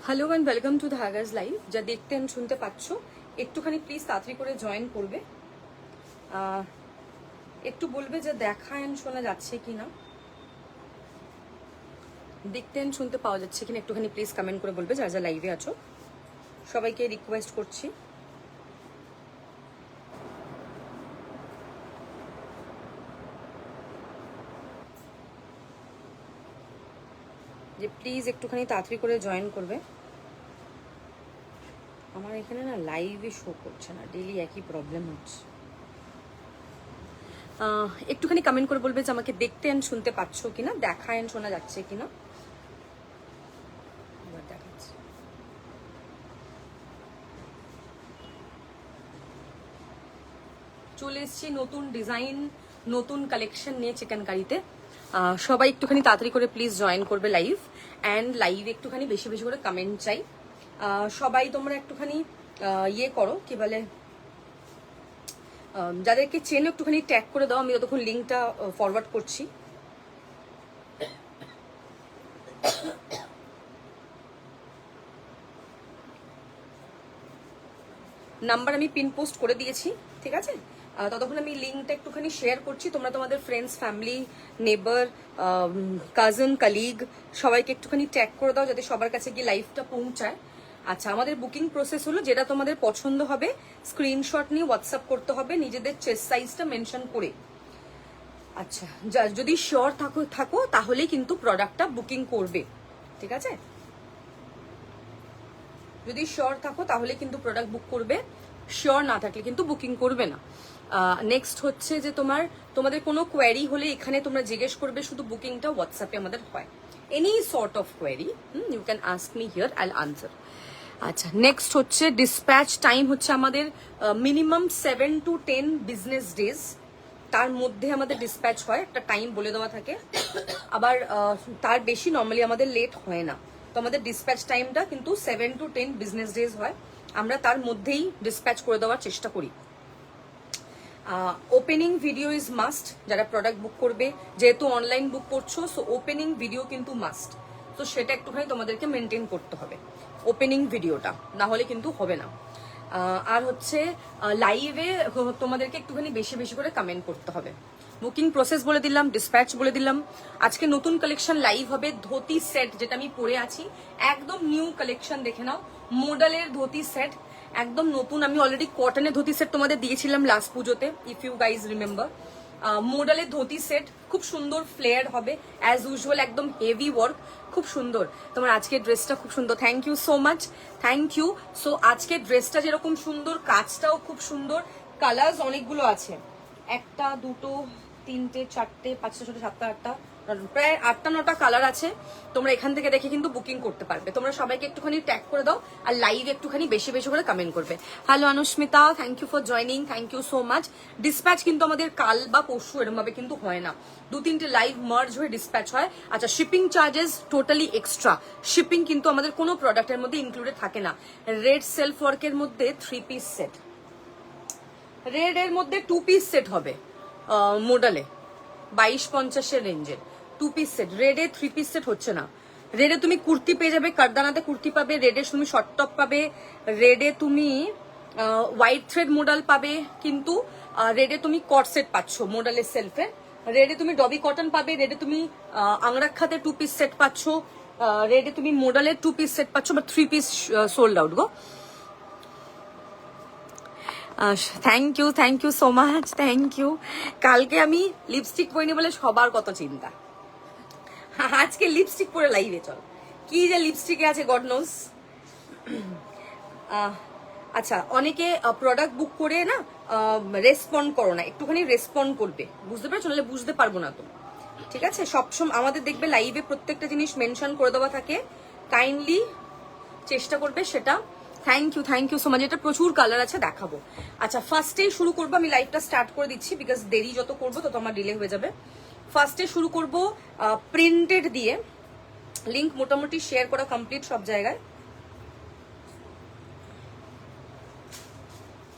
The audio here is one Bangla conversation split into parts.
Hello and welcome to Dhagaz live. যা দেখতে and শুনতে পাচ্ছ একটুখানি প্লিজ তাড়াতাড়ি করে জয়েন করবে। একটু বলবে যে দেখা and শোনা যাচ্ছে কিনা, দেখতে and শুনতে পাওয়া যাচ্ছে কিনা একটুখানি প্লিজ কমেন্ট করে বলবে যারা যা লাইভে আছো। সবাইকে রিকোয়েস্ট করছি যে প্লিজ একটুখানি তাড়াতাড়ি করে জয়েন করবে। আমার এখানে না লাইভে শো করছে না, ডেইলি একই প্রবলেম হচ্ছে। একটুখানি কমেন্ট করে বলবে যে আমাকে দেখতে and শুনতে পাচ্ছ কিনা, দেখা and শোনা যাচ্ছে কিনা। দেখাচ্ছি চলে এসেছি নতুন ডিজাইন, নতুন কালেকশন নিয়ে চিকেন কারিতে। সবাই একটুখানি তাড়াতাড়ি করে প্লিজ জয়েন করবে লাইভ, অ্যান্ড লাইভ একটুখানি বেশি বেশি করে কমেন্ট চাই। সবাই তোমরা একটুখানি ইয়ে করো, কি বলে, যাদেরকে চেন একটুখানি ট্যাগ করে দাও। আমি ততক্ষণ লিঙ্কটা ফরওয়ার্ড করছি। নাম্বার আমি পিন পোস্ট করে দিয়েছি, ঠিক আছে? ততক্ষণ আমি লিঙ্কটা একটুখানি শেয়ার করছি। তোমরা তোমাদের ফ্রেন্ডস, ফ্যামিলি, নেবার, কাজিন, কালিগ সবাইকে একটুখানি ট্যাগ করে দাও যাতে সবার কাছে গিয়ে লাইভটা পৌঁছায়। আচ্ছা, আমাদের বুকিং প্রসেস হলো, যেটা তোমাদের পছন্দ হবে স্ক্রিনশট নিয়ে হোয়াটসঅ্যাপ করতে হবে নিজেদের চেস্ট সাইজটা মেনশন করে। আচ্ছা, যদি শিওর থাকো তাহলেই কিন্তু প্রোডাক্টটা বুকিং করবে, ঠিক আছে? যদি শিওর থাকো তাহলে কিন্তু প্রোডাক্ট বুক করবে, শিওর না থাকলে কিন্তু বুকিং করবে না। নেক্সট হচ্ছে যে তোমাদের কোনো কোয়ারি হলে এখানে তোমরা জিজ্ঞেস করবে, শুধু বুকিংটা হোয়াটসঅ্যাপে আমাদের হয়। Any sort of query you can ask me here, I will answer. আচ্ছা, নেক্সট হচ্ছে ডিসপ্যাচ টাইম হচ্ছে আমাদের মিনিমাম 7 to 10 বিজনেস ডেজ, তার মধ্যে আমাদের ডিসপ্যাচ হয়, একটা টাইম বলে দেওয়া থাকে। আবার তার বেশি নর্মালি আমাদের লেট হয় না। তো আমাদের ডিসপ্যাচ টাইমটা কিন্তু 7 to 10 বিজনেস ডেজ হয়, আমরা তার মধ্যেই ডিসপ্যাচ করে দেওয়ার চেষ্টা করি। ওপেনিং ভিডিও ইজ মাস্ট, যারা প্রোডাক্ট বুক করবে, যেহেতু অনলাইন বুক করছো, সো ওপেনিং ভিডিও কিন্তু মাস্ট। তো সেটা একটুখানি তোমাদেরকে মেনটেন করতে হবে, ওপেনিং ভিডিওটা, না হলে কিন্তু হবে না। আর হচ্ছে লাইভে তোমাদেরকে একটুখানি বেশি বেশি করে কমেন্ট করতে হবে। বুকিং প্রসেস বলে দিলাম, ডিসপ্যাচ বলে দিলাম। আজকে নতুন কালেকশন লাইভ হবে, ধুতি সেট, যেটা আমি পরে আছি একদম নিউ কালেকশন, দেখে নাও। মডেলের ধুতি সেট একদম নতুন। আমি অলরেডি কটনের ধুতি সেট তোমাদের দিয়েছিলাম লাস্ট পুজোতে, ইফ ইউ গাইজ রিমেম্বার। মডেলের ধুতি সেট খুব সুন্দর ফ্লেয়ার হবে, অ্যাজ ইউজুয়াল একদম হেভি ওয়ার্ক, খুব সুন্দর। তোমার আজকের ড্রেসটা খুব সুন্দর, thank you so much, thank you. So আজকের ড্রেসটা যেরকম সুন্দর, কাজটাও খুব সুন্দর। কালার্স অনেকগুলো আছে, 1টা 2টো 3টে 4টে 5টা 6টা 7টা 8টা, প্রায় 8টা 9টা কালার আছে। তোমরা এখান থেকে দেখে কিন্তু বুকিং করতে পারবে। তোমরা সবাইকে একটুখানি ট্যাগ করে দাও, আর লাইভ একটুখানি বেশি বেশি করে কমেন্ট করবে। Hello Anusmita, thank you for joining, thank you so much. Dispatch কিন্তু আমাদের কাল বা পরশু এরকম ভাবে কিন্তু হয় না, 2-3টে লাইভ মার্জ হয়ে ডিসপ্যাচ হয়। আচ্ছা, shipping charges totally extra. Shipping কিন্তু আমাদের কোনো প্রোডাক্টের মধ্যে ইনক্লুডেড থাকে না। রেড সেলফ ওয়ার্কের মধ্যে 3 পিস সেট, রেড এর মধ্যে 2 পিস সেট হবে মডেলে, 2250-এর রেঞ্জের 2 পিস সেট। রেডে 3 পিস সেট হচ্ছে না। রেডে তুমি কুর্তি পেয়ে যাবে, কারদানাতে কুর্তি পাবে, রেডে তুমি শর্ট টপ পাবে, রেডে তুমি হোয়াইট থ্রেড মডেল পাবে, কিন্তু রেডে তুমি কট সেট পাচ্ছ মডেলের সেলফে। রেডে তুমি ডবি কটন পাবে, রেডে তুমি আংরাক্ষাতে 2 পিস সেট পাচ্ছ, রেডে তুমি মডেলের 2 পিস সেট পাচ্ছ, বা 3 পিস সোল্ড আউট গো। Thank you so much, thank you. কালকে আমি লিপস্টিক পরিনি বলে সবার কত চিন্তা, আজকে লিপস্টিক পরে লাইভে চল, কি যে লিপস্টিকে আছে গড নোস। আচ্ছা, অনেকে প্রোডাক্ট বুক করে না রেসপন্ড করো না, একটুখানি রেসপন্ড করবে, বুঝতে পারছো? নাহলে বুঝতে পারবো না তো, ঠিক আছে? সবসময় আমাদের দেখবে লাইভে প্রত্যেকটা জিনিস মেনশন করে দেওয়া থাকে, কাইন্ডলি চেষ্টা করবে সেটা। Thank you so much. এটা প্রচুর কালার আছে, দেখাবো। আচ্ছা, ফার্স্টেই শুরু করবো, আমি লাইভটা স্টার্ট করে দিচ্ছি, বিকজ দেরি যত করবো তত আমার ডিলে হয়ে যাবে। ফার্স্টে শুরু করব প্রিন্টেড দিয়ে, লিংক মোটামুটি শেয়ার করা কমপ্লিট সব জায়গায়।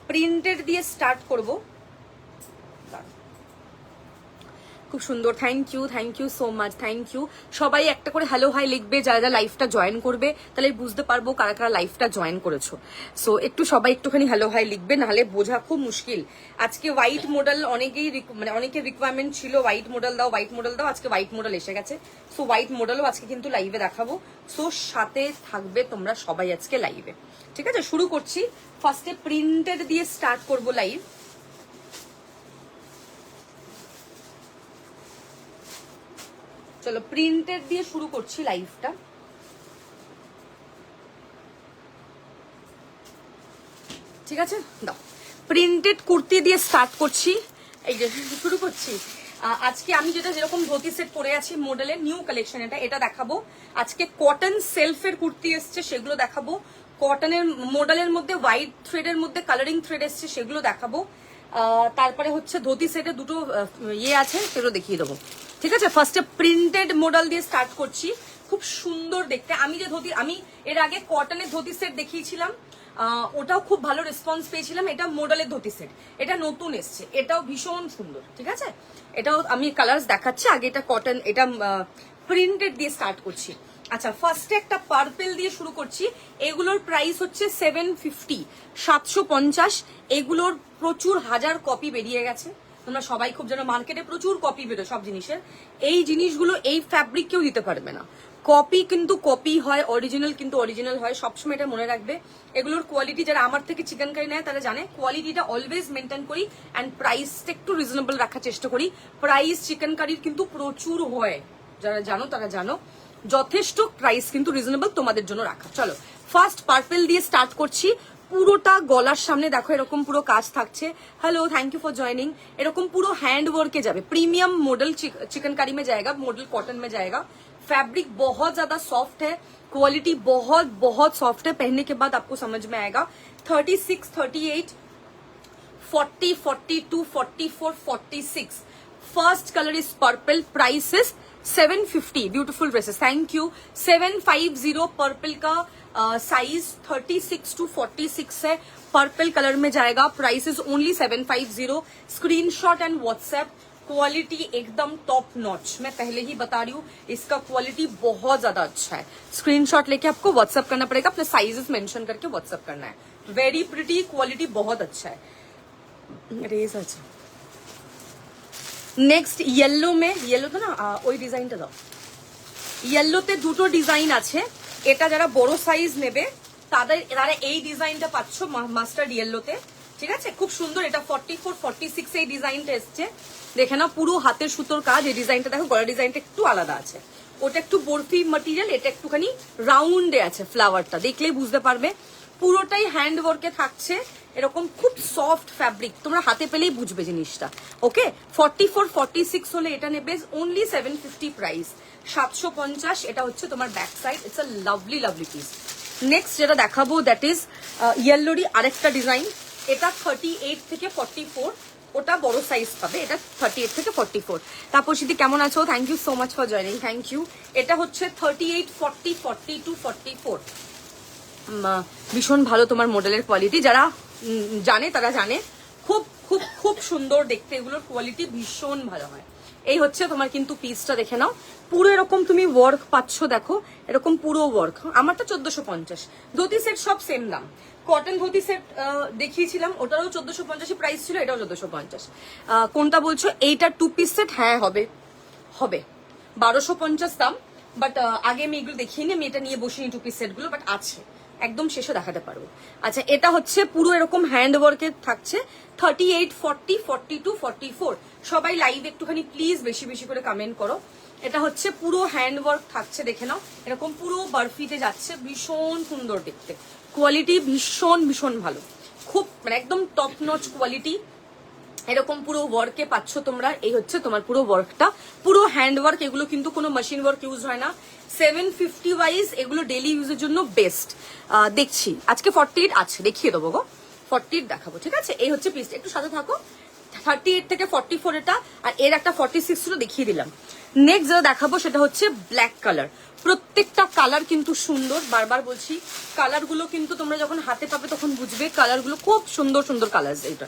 প্রিন্টেড দিয়ে স্টার্ট করব। খুব সুন্দর, thank you so much, thank you. সবাই একটা করে হ্যালো হাই লিখবে যারা যারা লাইভটা জয়েন করবে, তাহলে বুঝতে পারবো কারা কারা লাইভটা জয়েন করেছো। সো একটু সবাই একটুখানি হ্যালো হাই লিখবে, নাহলে বোঝা খুব মুশকিল। আজকে হোয়াইট মডেল অনেকেই মানে অনেকের রিকোয়ারমেন্ট ছিল হোয়াইট মডেল দাও হোয়াইট মডেল দাও, আজকে হোয়াইট মডেল এসে গেছে। সো হোয়াইট মডেলও আজকে কিন্তু লাইভে দেখাবো। সো সাথে থাকবে তোমরা সবাই আজকে লাইভে, ঠিক আছে? শুরু করছি, ফার্স্টে প্রিন্টেড দিয়ে স্টার্ট করবো লাইভ। চলো প্রিন্টেড দিয়ে শুরু করছি লাইভটা। ঠিক আছে, দাও। প্রিন্টেড কুর্তি দিয়ে স্টার্ট করছি, এই যে শুরু করছি। আজকে আমি যেটা যেরকম ধুতি সেট পরে আছি মডেলের নিউ কালেকশন, এটা দেখাবো। আজকে কটন সেলফের কুর্তি এসছে, সেগুলো দেখাবো। কটনের মডেলের মধ্যে হোয়াইট থ্রেডের মধ্যে কালারিং থ্রেড এসছে, সেগুলো দেখাবো। তারপরে হচ্ছে ধুতি সেটে দুটো ইয়ে আছে, সেগুলো দেখিয়ে দেবো। ঠিক আছে, ফার্স্টে প্রিন্টেড মডেল দিয়ে স্টার্ট করছি। খুব সুন্দর দেখতে। আমি এর আগে কটনের ধুতি সেট দেখিয়েছিলাম, ওটাও খুব ভালো রেসপন্স পেয়েছিলাম। এটা মডেলের ধুতি সেট, এটা নতুন এসছে, এটাও ভীষণ সুন্দর। ঠিক আছে, এটাও আমি কালার্স দেখাচ্ছি। আগে এটা কটন, এটা প্রিন্টেড দিয়ে স্টার্ট করছি। আচ্ছা, ফার্স্টে একটা পার্পেল দিয়ে শুরু করছি। এগুলোর প্রাইস হচ্ছে 750, 750। এগুলোর প্রচুর হাজার কপি বেরিয়ে গেছে, তোমরা সবাই খুব জানো। মার্কেটে প্রচুর কপি বেরোয় সব জিনিসের। এই জিনিসগুলো এই ফ্যাব্রিক কেউ দিতে পারবে না। কপি কিন্তু কপি হয়, অরিজিনাল কিন্তু অরিজিনাল হয়। সবসময় এটা মনে রাখবে। এগুলোর কোয়ালিটি, যারা আমার থেকে চিকেন কারি নেয় তারা জানে, কোয়ালিটিটা অলওয়েজ মেনটেন করি অ্যান্ড প্রাইসটা একটু রিজনেবল রাখার চেষ্টা করি। প্রাইস চিকেন কারির কিন্তু প্রচুর হয়, যারা জানো তারা জানো। যথেষ্ট প্রাইস কিন্তু রিজনেবল তোমাদের জন্য রাখা। চলো ফার্স্ট পার্পেল দিয়ে স্টার্ট করছি। পুরোটা গলার সামনে দেখো এরকম পুরো কাজ থাকছে। Hello, thank you for joining. এরকম পুরো হ্যান্ড वर्क যাবে। प्रीमियम मॉडल चिकनकारी में जाएगा, मॉडल कॉटन में जाएगा। फैब्रिक बहुत ज्यादा सॉफ्ट है, क्वालिटी बहुत बहुत सॉफ्ट है। पहनने के बाद आपको समझ में आएगा। 36, 38, 40, 42, 44, 46. First color is purple. Price is 750. Beautiful dresses. Thank you. 750 purple का साइज 36 to 46 है। पर्पल कलर में जाएगा। Price is only 750। Screenshot and WhatsApp. Quality एकदम टॉप नॉच, मैं पहले ही बता रही हूँ, इसका क्वालिटी बहुत ज्यादा अच्छा है। स्क्रीनशॉट लेके आपको व्हाट्सएप करना पड़ेगा, अपने साइजेस मेंशन करके व्हाट्सएप करना है। वेरी प्रिटी, क्वालिटी बहुत अच्छा है। रेज अच्छा। নেক্সট ইয়েলো তো না, ওই ডিজাইনটা দাও। ইয়েলোতে দুটো ডিজাইন আছে। এটা যারা বড় সাইজ নেবে তারা এই ডিজাইনটা পাচ্ছ মাস্টার্ড ইয়েলোতে। ঠিক আছে, খুব সুন্দর। এটা 44, 46 এই ডিজাইনটা এসছে। দেখে না, পুরো হাতের সুতোর কাজ। এই ডিজাইনটা দেখো, গলা ডিজাইনটা একটু আলাদা আছে। ওটা একটু বরফি ম্যাটেরিয়াল, এটা একটুখানি রাউন্ডে আছে। ফ্লাওয়ারটা দেখলেই বুঝতে পারবে। পুরোটাই হ্যান্ড ওয়ার্কে থাকছে। এরকম খুব সফট ফ্যাব্রিক, তোমরা হাতে পেলেই বুঝবে জিনিসটা। ওকে, 44, 46 হলে এটা নেবে ওনলি 750 প্রাইস। 750। এটা হচ্ছে তোমার back side. It's a lovely lovely piece. Next যেটা দেখাবো দ্যাট ইজ ইয়েলোরই আরেকটা ডিজাইন। এটা 38 থেকে 44, ওটা বড় সাইজ পাবে। এটা 38 থেকে 44। তারপর সিদ্ধি কেমন আছো? Thank you so much for joining, thank you. এটা হচ্ছে 38, 40, 42, 44। ভীষণ ভালো তোমার মডেলের কোয়ালিটি। যারা জানে তারা জানে, খুব খুব খুব সুন্দর দেখতে। এগুলোর কোয়ালিটি ভীষণ ভালো হয়। এই হচ্ছে তোমার কিন্তু পিসটা, দেখে নাও। পুরো এরকম তুমি ওয়ার্ক পাচ্ছ, দেখো এরকম পুরো ওয়ার্ক। আমারটা 1450। ধুতি সেট সব সেম দাম। কটন ধুতি সেট দেখিয়েছিলাম, ওটারও 1450 প্রাইস ছিল, এটাও 1450। কোনটা বলছো? এইটা 2 পিস সেট? হ্যাঁ, হবে 1250 দাম। বাট আগে আমি এগুলো দেখিনি, আমি এটা নিয়ে বসিনি 2 পিস সেট গুলো, বাট আছে, একদম শেষে দেখাতে পারবো। আচ্ছা, এটা হচ্ছে পুরো এরকম হ্যান্ড ওয়ার্কে থাকছে। 38, 40, 42, 44। সবাই লাইভ একটুখানি প্লিজ বেশি বেশি করে কমেন্ট করো। এটা হচ্ছে পুরো হ্যান্ড ওয়ার্ক থাকছে, দেখে নাও। এরকম পুরো বরফিতে যাচ্ছে, ভীষণ সুন্দর দেখতে। কোয়ালিটি ভীষণ ভীষণ ভালো, খুব মানে একদম টপ নচ কোয়ালিটি। এরকম পুরো ওয়ার্কে পাচ্ছ তোমরা। এই হচ্ছে তোমার পুরো ওয়ার্কটা, পুরো হ্যান্ড ওয়ার্ক। এগুলো কিন্তু কোনো মেশিন ওয়ার্ক ইউজ হয় না। 750 ওয়াইজ এগুলো ডেলি ইউজের জন্য বেস্ট। দেখছি আজকে 48 আছে, দেখিয়ে দেবো গো। 48 দেখাবো, ঠিক আছে? এই হচ্ছে পিসটা, একটু সাথে থাকো। 38 থেকে 44 এটা, আর এর একটা 46 ছিল দেখিয়ে দিলাম। নেক্সট যেটা দেখাবো সেটা হচ্ছে ব্ল্যাক কালার। প্রত্যেকটা কালার কিন্তু সুন্দর, বারবার বলছি। কালারগুলো কিন্তু তোমরা যখন হাতে পাবে তখন বুঝবে, কালারগুলো খুব সুন্দর সুন্দর কালার। এটা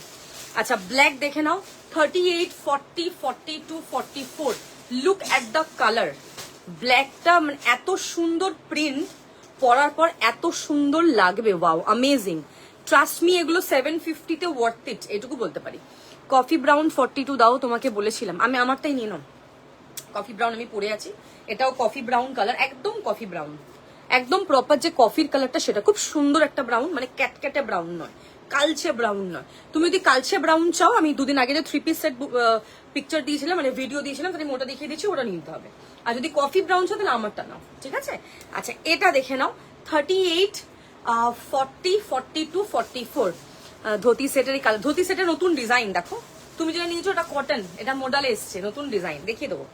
আচ্ছা ব্ল্যাক দেখে নাও, 38, 40, 42, 44। Look at the colour. ব্ল্যাকটা মানে এত সুন্দর প্রিন্ট, পরার পর এত সুন্দর লাগবে, ওয়াও অ্যামেজিং। ট্রাস্ট মি, এগুলো 750-তে ওয়ার্থ ইট, এটুকু বলতে পারি। কফি ব্রাউন 42 দাও, তোমাকে বলেছিলাম আমি, আমারটাই নিয়ে নাও। কফি ব্রাউন আমি পরে আছি, এটাও কফি ব্রাউন কালার, একদম কফি ব্রাউন, একদম প্রপার যে কফির কালারটা সেটা, খুব সুন্দর একটা ব্রাউন, মানে ক্যাটক্যাটে ব্রাউন নয়, কালচে ব্রাউন নয়। তুমি যদি কালচে ব্রাউন চাও, আমি দুদিন আগে যে 3 পিস সেট পিকচার দিয়েছিলাম, মানে ভিডিও দিয়েছিলাম, তাহলে ওটা দেখিয়ে দিচ্ছি, ওটা নিতে হবে। আর যদি কফি ব্রাউন চাও তাহলে আমারটা নাও, ঠিক আছে? আচ্ছা এটা দেখে নাও, 38, 40, 42, 44 ধুতি সেটের কালার। ধুতি সেটের নতুন ডিজাইন দেখো, তুমি যেটা নিয়েছো ওটা কটন, এটা মডেলে এসছে, নতুন ডিজাইন দেখিয়ে দেবো।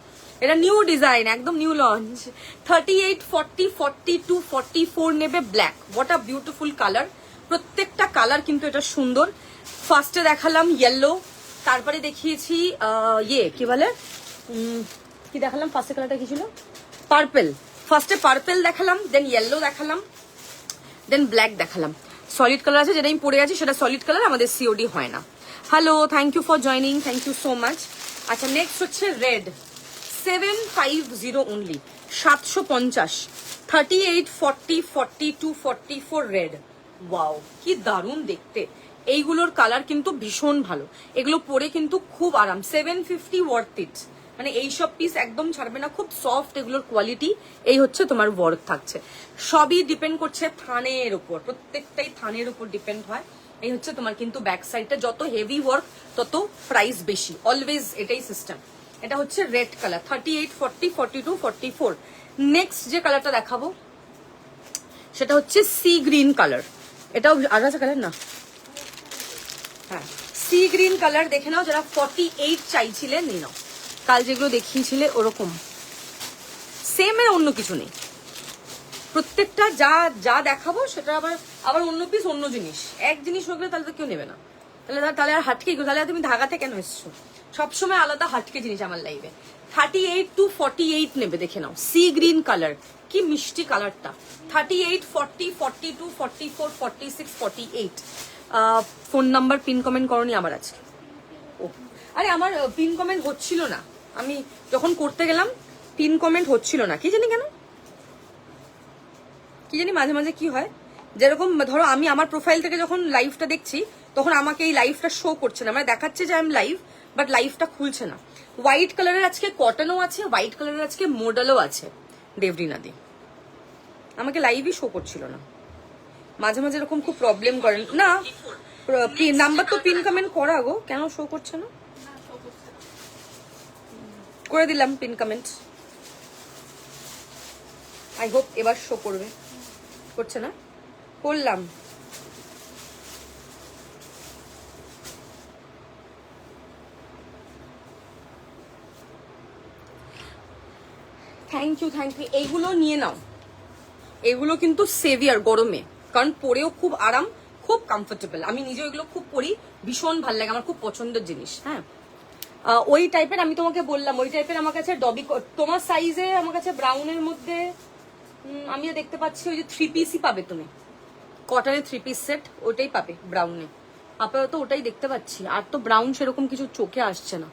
এটা নিউ ডিজাইন, একদম নিউ লঞ্চ। 38, 40, 42, 44 নেবে black. What a beautiful colour, প্রত্যেকটা কালার কিন্তু এটা সুন্দর। ফার্স্টে দেখালাম ইয়েলো, তারপরে দেখিয়েছি কি বলে, কি দেখালাম ফার্স্টে, কালারটা কি ছিল? পার্পেল। ফার্স্টে পার্পেল দেখালাম, দেন ইয়েলো দেখালাম, দেন ব্ল্যাক দেখালাম। সলিড কালার আছে, যেটা আমি পরে আছি সেটা সলিড কালার, আমাদের সিওডি হয় না। Hello, thank you for joining, thank you so much. আচ্ছা নেক্সট হচ্ছে রেড, 750 অনলি, 750, 38, 40, 42, 44 রেড। ওয়াও কি দারুণ দেখতে, এইগুলোর কালার কিন্তু ভীষণ ভালো, এগুলো পরে কিন্তু খুব আরাম। 750 ওয়ার্থ ইট, মানে এইসব পিস একদম ছাড়বে না, খুব সফট এগুলোর কোয়ালিটি। এই হচ্ছে তোমার ওয়ার্ক থাকছে, সবই ডিপেন্ড করছে থানের উপর, প্রত্যেকটাই থানের উপর ডিপেন্ড হয়। এই হচ্ছে তোমার কিন্তু ব্যাক সাইডটা, যত হেভি ওয়ার্ক তত প্রাইস বেশি, অলওয়েজ এটাই সিস্টেম। এটা হচ্ছে রেড কালার, 38, 40, 42, 44। নেক্সট যে কালারটা দেখাবো সেটা হচ্ছে সি গ্রিন কালার, এটাও আলাদা কালার না, হ্যাঁ সি গ্রিন কালার দেখে নাও। যারা 48 চাইছিলে নিয়ে নাও, কাল যেগুলো দেখিয়েছিলে ওরকম সেম, এর অন্য কিছু নেই। প্রত্যেকটা যা যা দেখাবো সেটা আবার অন্য পিস অন্য জিনিস, এক জিনিস হয়ে গেলে তাহলে তো কেউ নেবে না, তাহলে আর হাটকে, তাহলে তুমি ঢাকাতে কেন এসছো? সবসময় আলাদা হাটকে জিনিস আমার লাইফে। 38 to 48 নেবে, দেখে নাও সি গ্রিন কালার, কি মিষ্টি কালারটা। 38, 40, 42, 44, 46, 48। ফোন নাম্বার পিন কমেন্ট করনি আমার আজকে? ও আরে আমার পিন কমেন্ট হচ্ছিল না, আমি যখন করতে গেলাম পিন কমেন্ট হচ্ছিল না, কি জানি কেন, কি জানি মাঝে মাঝে কি হয়। যেরকম ধরো আমি আমার প্রোফাইল থেকে যখন লাইভটা দেখছি, তখন আমাকে এই লাইভটা শো করছে না, মানে দেখাচ্ছে যে আমি লাইভ, বাট লাইভটা খুলছে না। হোয়াইট কালারের আজকে কটনও আছে, হোয়াইট কালারের আজকে মডেলও আছে দেবরিনাদি, আমাকে লাইভই শো করছিল না। মাঝে মাঝে এরকম খুব প্রবলেম করেন না, নাম্বার তো পিন কমেন্ট করা গো, কেন শো করছে না? করে দিলাম পিন কমেন্ট, আই হোপ এবার শো করবে, করছে না, করলাম। থ্যাংক ইউ থ্যাংক ইউ, এইগুলো নিয়ে নাও, এগুলো কিন্তু সেভিয়ার গরমে, কারণ পরেও খুব আরাম, খুব কমফোর্টেবল। আমি নিজে এগুলো খুব পরি, ভীষণ ভালো লাগে, আমার খুব পছন্দের জিনিস। হ্যাঁ ওই টাইপের আমি তোমাকে বললাম, ওই টাইপের আমার কাছে ডবি, তোমার সাইজে আমার কাছে ব্রাউনের মধ্যে আমিও দেখতে পাচ্ছি ওই যে 3 পিসই পাবে তুমি, কটনের 3 পিস সেট, ওটাই পাবে ব্রাউনে, আপাতত ওটাই দেখতে পাচ্ছি। আর তো ব্রাউন সেরকম কিছু চোখে আসছে না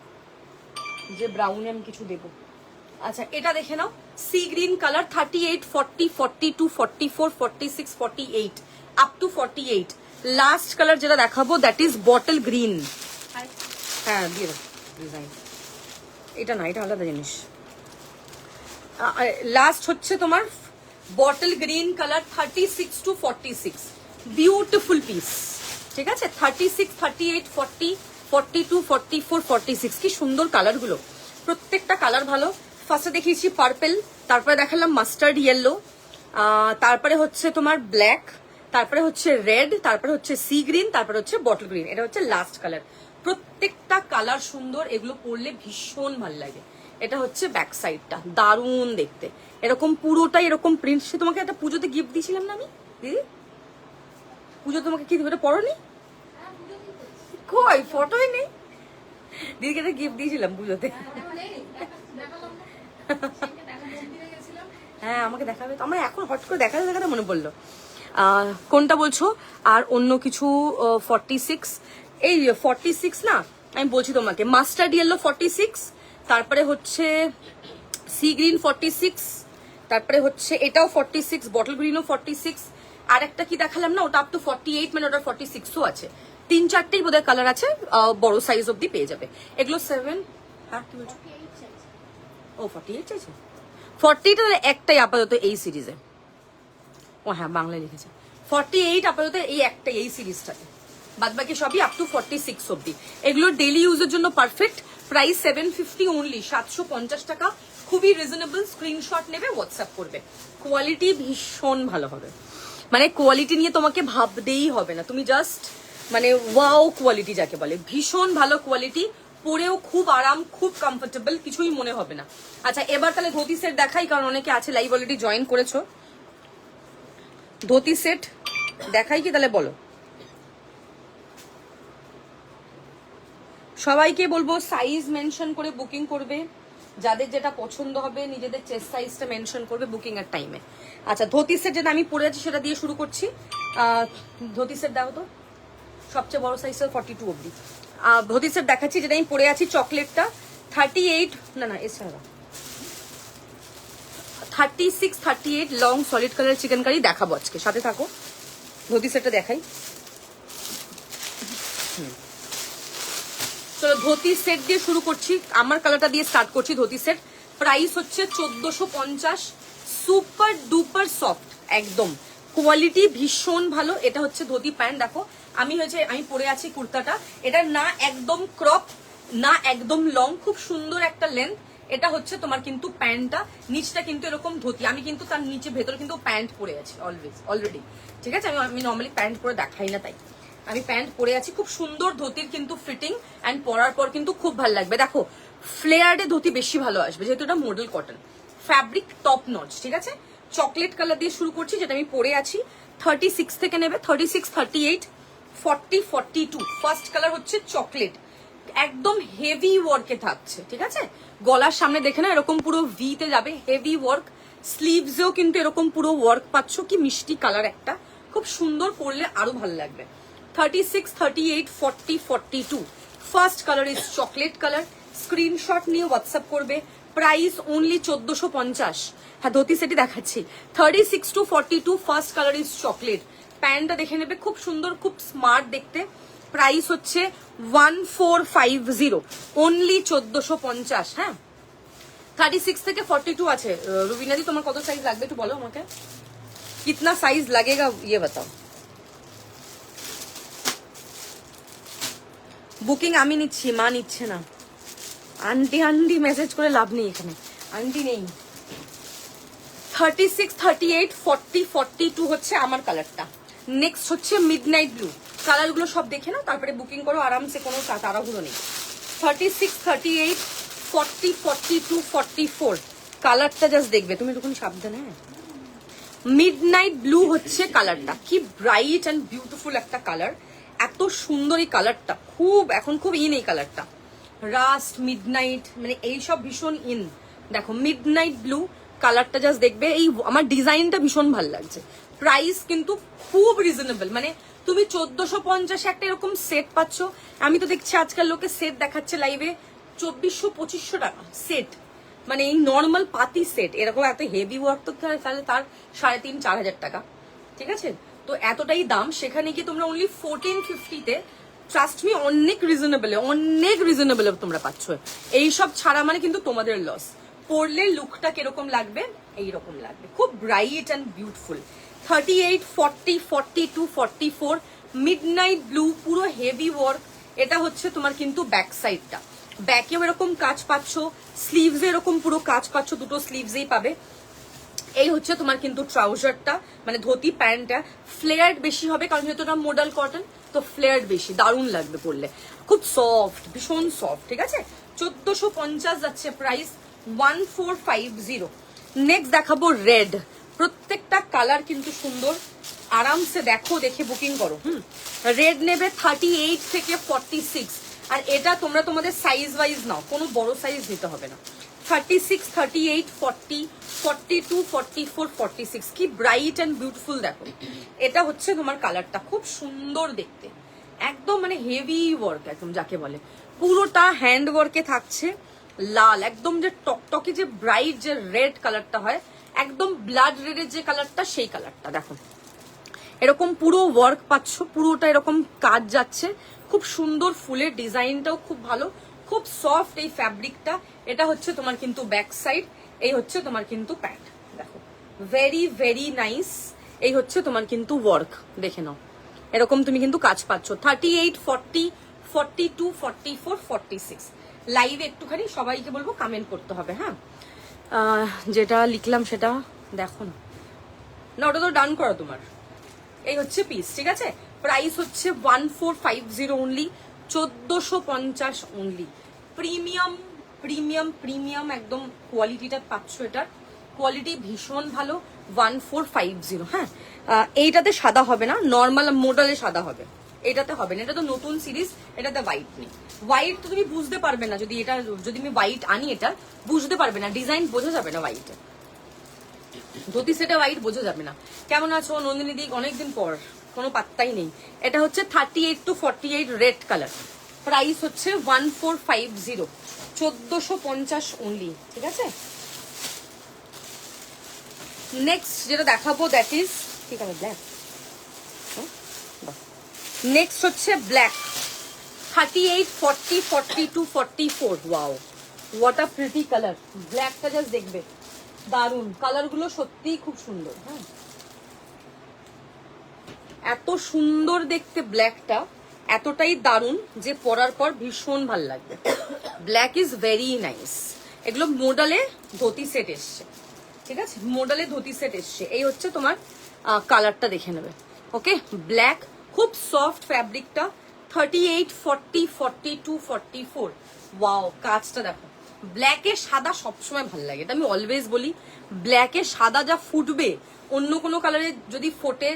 যে ব্রাউনে আমি কিছু দেবো। আচ্ছা এটা দেখে নাও, sea green colour, 38, 40, 42, 44, 46, 48 up to 48। Last colour যেটা দেখাবো দ্যাট ইজ বটল গ্রিন। হ্যাঁ দিয়ে দাও ডিজাইন, এটা না, এটা আলাদা জিনিস। লাস্ট হচ্ছে তোমার bottle green colour, 36 to 46, beautiful piece, ঠিক আছে? 36, 38, 40, 42, 44, 46, কি সুন্দর কালার গুলো, প্রত্যেকটা কালার ভালো। ফার্স্টে দেখিয়েছি পার্পেল, তারপরে দেখালাম মাস্টার্ড ইয়েলো, তারপরে হচ্ছে তোমার ব্ল্যাক, তারপরে হচ্ছে রেড, তারপরে হচ্ছে সি গ্রিন, তারপরে হচ্ছে বটল গ্রিন, এটা হচ্ছে লাস্ট কালার। প্রত্যেকটা কালার সুন্দর, এগুলো পরলে ভীষণ ভালো লাগে। এটা হচ্ছে ব্যাক সাইডটা, দারুণ দেখতে, এরকম পুরোটাই এরকম প্রিন্ট। সে তোমাকে একটা পুজোতে গিফট দিয়েছিলাম না আমি দিদি, পুজো তোমাকে কি দেবে, পড়োনি? কই ফটোই নেই, দিদিকে একটা গিফট দিয়েছিলাম পুজোতে। হ্যাঁ আমাকে দেখাবে তো, আমার এখন হট করে দেখাতে দেখাতে মনে পড়লো। কোনটা বলছো? আর অন্য কিছু 46, এই 46 না, আমি বলছি তোমাকে, মাস্টার্ড ইয়েলো 46, তারপরে হচ্ছে সি গ্রিন 46, তারপরে হচ্ছে এটাও 46, বটল গ্রিনও 46, আর একটা কি দেখালাম না ওটা আপ টু 48, মানে ওটা 46ও আছে। 3-4টেই বোধহয় কালার আছে, বড় সাইজ অব্দি পেয়ে যাবে এগুলো। 7, হ্যাঁ কি বলছো? ও 48 চাইছে, 40টা একটাই আপাতত এই সিরিজে। ও হ্যাঁ বাংলায় লিখেছে 48 আপাতত এই একটা এই সিরিজটাতে, বাদ বাকি সবই আপ টু 46 অব্দি। এগুলোর ডেইলি ইউজের জন্য পারফেক্ট। প্রাইস 750 অনলি, 750 টাকা, খুবই রিজনেবল। স্ক্রিনশট নেবে, হোয়াটসঅ্যাপ করবে। কোয়ালিটি ভীষণ ভালো হবে, মানে কোয়ালিটি নিয়ে তোমাকে ভাবতেই হবে না, তুমি জাস্ট মানে ওয়াও কোয়ালিটি যাকে বলে, ভীষণ ভালো কোয়ালিটি, পরেও খুব আরাম, খুব কমফোর্টেবল, কিছুই মনে হবে না। আচ্ছা এবার তাহলে ধোতি সেট দেখাই, কারণ অনেকে আছে লাইভ অলরেডি জয়েন করেছো। ধোতি সেট দেখাই কি তাহলে বলো? সবাইকে বলবো সাইজ মেনশন করে বুকিং করবে, যাদের যেটা পছন্দ হবে নিজেদের চেস্ট সাইজটা মেনশন করবে বুকিং এর টাইমে। আচ্ছা ধোতি সেট যেটা আমি পরে আছি সেটা দিয়ে শুরু করছি। ধোতি সেট দেখো তো, সবচেয়ে বড় সাইজটা 42 অব্দি। ধোতি সেট দেখাচ্ছি যেটা আমি পরে আছি, চকলেটটা 38, না এছাড়া 36, 38 long solid colour chikankari দেখাবো আজকে, সাথে থাকো। ধোতি সেটটা দেখাই, চলো ধোতি সেট দিয়ে শুরু করছি। আমার কালারটা দিয়ে স্টার্ট করছি। ধোতি সেট প্রাইস হচ্ছে 1450, সুপার ডুপার সফট একদম, কোয়ালিটি ভীষণ ভালো। এটা হচ্ছে ধোতি প্যান্ট, দেখো আমি পরে আছি কুর্তাটা, এটা না একদম ক্রপ না একদম লং, খুব সুন্দর একটা লেন্থ। এটা হচ্ছে তোমার কিন্তু প্যান্টটা, নিচটা কিন্তু এরকম ধোতি, আমি কিন্তু তার নিচে ভেতরে কিন্তু প্যান্ট পরে আছি অলরেডি, ঠিক আছে। আমি নর্মালি প্যান্ট পরে দেখাই না, তাই আমি প্যান্ট পরে আছি। খুব সুন্দর ধোতির কিন্তু ফিটিং, অ্যান্ড পরার পর কিন্তু খুব ভালো লাগবে। দেখো ফ্লেয়ার্ডে ধোতি বেশি ভালো আসবে, যেহেতু এটা model cotton, fabric top notch, ঠিক আছে। চকলেট কালার দিয়ে শুরু করছি, যেটা আমি পরে আছি। 36 থেকে নেবে, 36, 38, 40, 42। ফার্স্ট কালার হচ্ছে চকলেট, একদম হেভি ওয়ার্কে থাকছে, ঠিক আছে। গলার সামনে দেখে না এরকম পুরো ভি তে যাবে, হেভি ওয়ার্ক। স্লিভসেও কিন্তু এরকম পুরো ওয়ার্ক পাচ্ছ, কি মিষ্টি কালার একটা, খুব সুন্দর, পরলে আরো ভালো লাগবে। 36, 38, 40, 42। First colour is chocolate colour. Screenshot নিয়ে হোয়াটসঅ্যাপ করবে। Price only 1450। হ্যাঁ ধোতি সেটি দেখাচ্ছি, 36 to 42। First colour is chocolate. প্যান্টটা দেখে নেবে, খুব সুন্দর, খুব স্মার্ট দেখতে। প্রাইস হচ্ছে 1450, অনলি 1450। হ্যাঁ 36 থেকে 42 আছে। রুবিনাদি তোমার কত সাইজ লাগবে একটু বলো আমাকে, কিতনা সাইজ লাগেগা ये बताओ। বুকিং আমি নিচ্ছি, মা নিচ্ছে না। আন্টি মেসেজ করে লাভ নেই, এখানে আন্টি নেই। 36, 38, 40, 42 হচ্ছে আমার কালারটা। নেক্সট হচ্ছে মিডনাইট ব্লু। কালারগুলো সব দেখে নাও, তারপরে বুকিং করো আরামসে, কোনো তাড়াহুড়ো নেই। 36, 38, 40, 42, 44। কালারটা জাস্ট দেখবে তুমি, তখন সাবধানে। মিডনাইট ব্লু হচ্ছে কালারটা, কি ব্রাইট অ্যান্ড বিউটিফুল একটা কালার, এত সুন্দর এই কালারটা, এখন খুব ইন এই কালারটা। রাস্ট, মিডনাইট, মানে এইসব ভীষণ ইন। দেখো মিডনাইট ব্লু কালারটা জাস্ট দেখবে, এই আমার ডিজাইনটা ভীষণ ভালো লাগছে। প্রাইস কিন্তু খুব রিজনেবল, মানে তুমি 1450 একটা এরকম সেট পাচ্ছ। আমি তো দেখছি আজকাল লোকে সেট দেখাচ্ছে লাইভে 2400-2500 টাকা সেট, মানে এই নর্মাল পাতি সেট, এরকম এত হেভি ওয়ার্ক তো তাহলে তার 3500-4000 টাকা, ঠিক আছে। তো এতটাই দাম, সেখানে গিয়ে তোমরা অনলি 1450-তে, ট্রাস্ট মি, অনেক রিজনেবল তোমরা পাচ্ছ। এইসব ছাড়া মানে কিন্তু তোমাদের লস। পরলে লুকটা কিরকম লাগবে, এইরকম লাগবে, খুব bright and beautiful. 38, 40, 42, 44 midnight blue, পুরো হেভি ওয়ার্ক। এটা হচ্ছে তোমার কিন্তু ব্যাক সাইডটা, ব্যাকেও এরকম কাজ পাচ্ছ, স্লিভসে এরকম পুরো কাজ পাচ্ছ, দুটো স্লিভসেই পাবে। এই হচ্ছে তোমার কিন্তু ট্রাউজারটা, মানে ধোতি প্যান্টটা ফ্লেয়ার্ড বেশি হবে, কারণ যেহেতু এটা মডেল কটন, তো ফ্লেয়ার্ড বেশি, দারুণ লাগবে পরলে, খুব সফট, ভীষণ সফট, ঠিক আছে। 1450 যাচ্ছে প্রাইস, 1450। নেক্সট দেখাবো রেড। প্রত্যেকটা কালার কিন্তু সুন্দর, আরামসে দেখো, দেখে বুকিং করো। রেড নেবে 38 থেকে 46, আর এটা তোমরা তোমাদের সাইজ ওয়াইজ নাও, কোনো বড় সাইজ নিতে হবে না। 36, 38, 40, 42, 44, 46, কি ব্রাইট অ্যান্ড বিউটিফুল দেখো। এটা হচ্ছে তোমার কালারটা, খুব সুন্দর দেখতে, একদম মানে হেভি ওয়ার্ক একদম যাকে বলে, পুরোটা হ্যান্ড ওয়ার্কে থাকছে। লাল একদম যে টকটকে যে ব্রাইট যে রেড কালারটা হয়, একদম ব্লাড রেডের যে কালারটা, সেই কালারটা দেখো। এরকম পুরো ওয়ার্ক পাচ্ছ, পুরোটা এরকম কাজ যাচ্ছে, খুব সুন্দর ফুলের ডিজাইনটাও খুব ভালো, খুব সফট এই ফ্যাব্রিকটা। এটা হচ্ছে তোমার কিন্তু ব্যাক সাইড, এই হচ্ছে তোমার কিন্তু প্যান্ট। দেখো ভেরি ভেরি নাইস। এই হচ্ছে তোমার কিন্তু ওয়ার্ক, দেখে নাও এরকম তুমি কিন্তু কাজ পাচ্ছ। 38, 40, 42, 44, 46। লাইভে একটুখানি সবাইকে বলবো কমেন্ট করতে হবে, হ্যাঁ। যেটা লিখলাম সেটা দেখো না, না ওটা তো ডান করো তোমার। এই হচ্ছে পিস, ঠিক আছে। প্রাইস হচ্ছে 1450 only, 1450 only. Premium premium premium একদম কোয়ালিটিটা পাচ্ছ, এটার কোয়ালিটি ভীষণ ভালো। 1450, হ্যাঁ। এইটাতে সাদা হবে না, নর্মাল মডেলে সাদা হবে, এটাতে হবে না। এটা তো নতুন সিরিজ, এটাতে হোয়াইট নেই। হোয়াইট তো তুমি বুঝতে পারবে না, যদি এটা যদি আমি হোয়াইট আনি, এটা বুঝতে পারবে না, ডিজাইন বোঝা যাবে না হোয়াইটে। ধুতি সেটা হোয়াইট বোঝা যাবে না। কেমন আছো নন্দিনী দিক, অনেকদিন পর, কোনো পাত্তাই নেই। এটা হচ্ছে 38 to 48 রেড কালার। প্রাইস হচ্ছে 1450, 1450 অনলি, ঠিক আছে। নেক্সট যেটা দেখাবো দ্যাট ইজ ঠিক আছে ব্ল্যাক। নেক্সট হচ্ছে black, 38, 40, 42, 44। Wow, what a pretty colour. ব্ল্যাকটা জাস্ট দেখবে, দারুন কালার গুলো, সত্যিই খুব সুন্দর। হ্যাঁ, এত সুন্দর দেখতে ব্ল্যাকটা, এতটাই দারুন যে পরার পর ভীষণ ভাল লাগবে। Black is very nice. এগুলো মোডালে ধুতি সেট এসছে, ঠিক আছে, মোডালে ধুতি সেট এসছে। এই হচ্ছে তোমার কালারটা, দেখে নেবে। ওকে, ব্ল্যাক, খুব সফট ফ্যাব্রিকটা। 38, 40, 42, 44। ওয়াও, কাজটা দেখো। ব্ল্যাকে সাদা সবসময় ভাল লাগে, এটা আমি অলওয়েজ বলি। ব্ল্যাকে সাদা যা ফুটবে, অন্য কোনো কালারে যদি ফোটে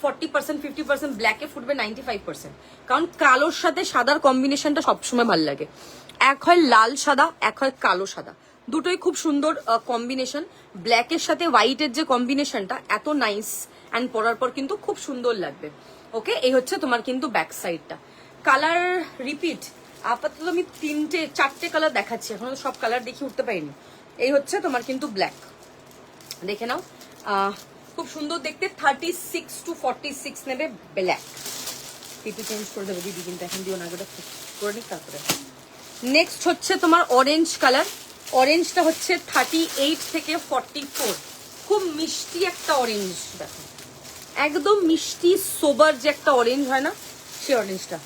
40%, 50%, ব্ল্যাকে ফুটবে 95%। কারণ কালোর সাথে সাদার কম্বিনেশনটা সবসময় ভাল লাগে। এক হয় লাল সাদা, এক হয় কালো সাদা, দুটোই খুব সুন্দর কম্বিনেশন। ব্ল্যাকের সাথে হোয়াইটের যে কম্বিনেশনটা এত নাইস, অ্যান্ড পরার পর কিন্তু খুব সুন্দর লাগবে। ওকে, এই হচ্ছে তোমার কিন্তু ব্যাক সাইডটা। কালার রিপিট, আপাতত আমি 4টে কালার দেখাচ্ছি, এখন সব কালার দেখি উঠতে পারিনি। এই হচ্ছে তোমার কিন্তু ব্ল্যাক, দেখে নাও, খুব সুন্দর দেখতে। 36 to 46 নেবে ব্ল্যাক। পিপি চেঞ্জ করে দেবে দিদি, কিন্তু এখন দিও না, ওটা করে নিক তারপরে। নেক্সট হচ্ছে তোমার অরেঞ্জ কালার। অরেঞ্জটা হচ্ছে 38 থেকে 44। খুব মিষ্টি একটা অরেঞ্জ, দেখো একদম মিষ্টি সোবার যে একটা অরেঞ্জ হয় না, সেই অরেঞ্জটা।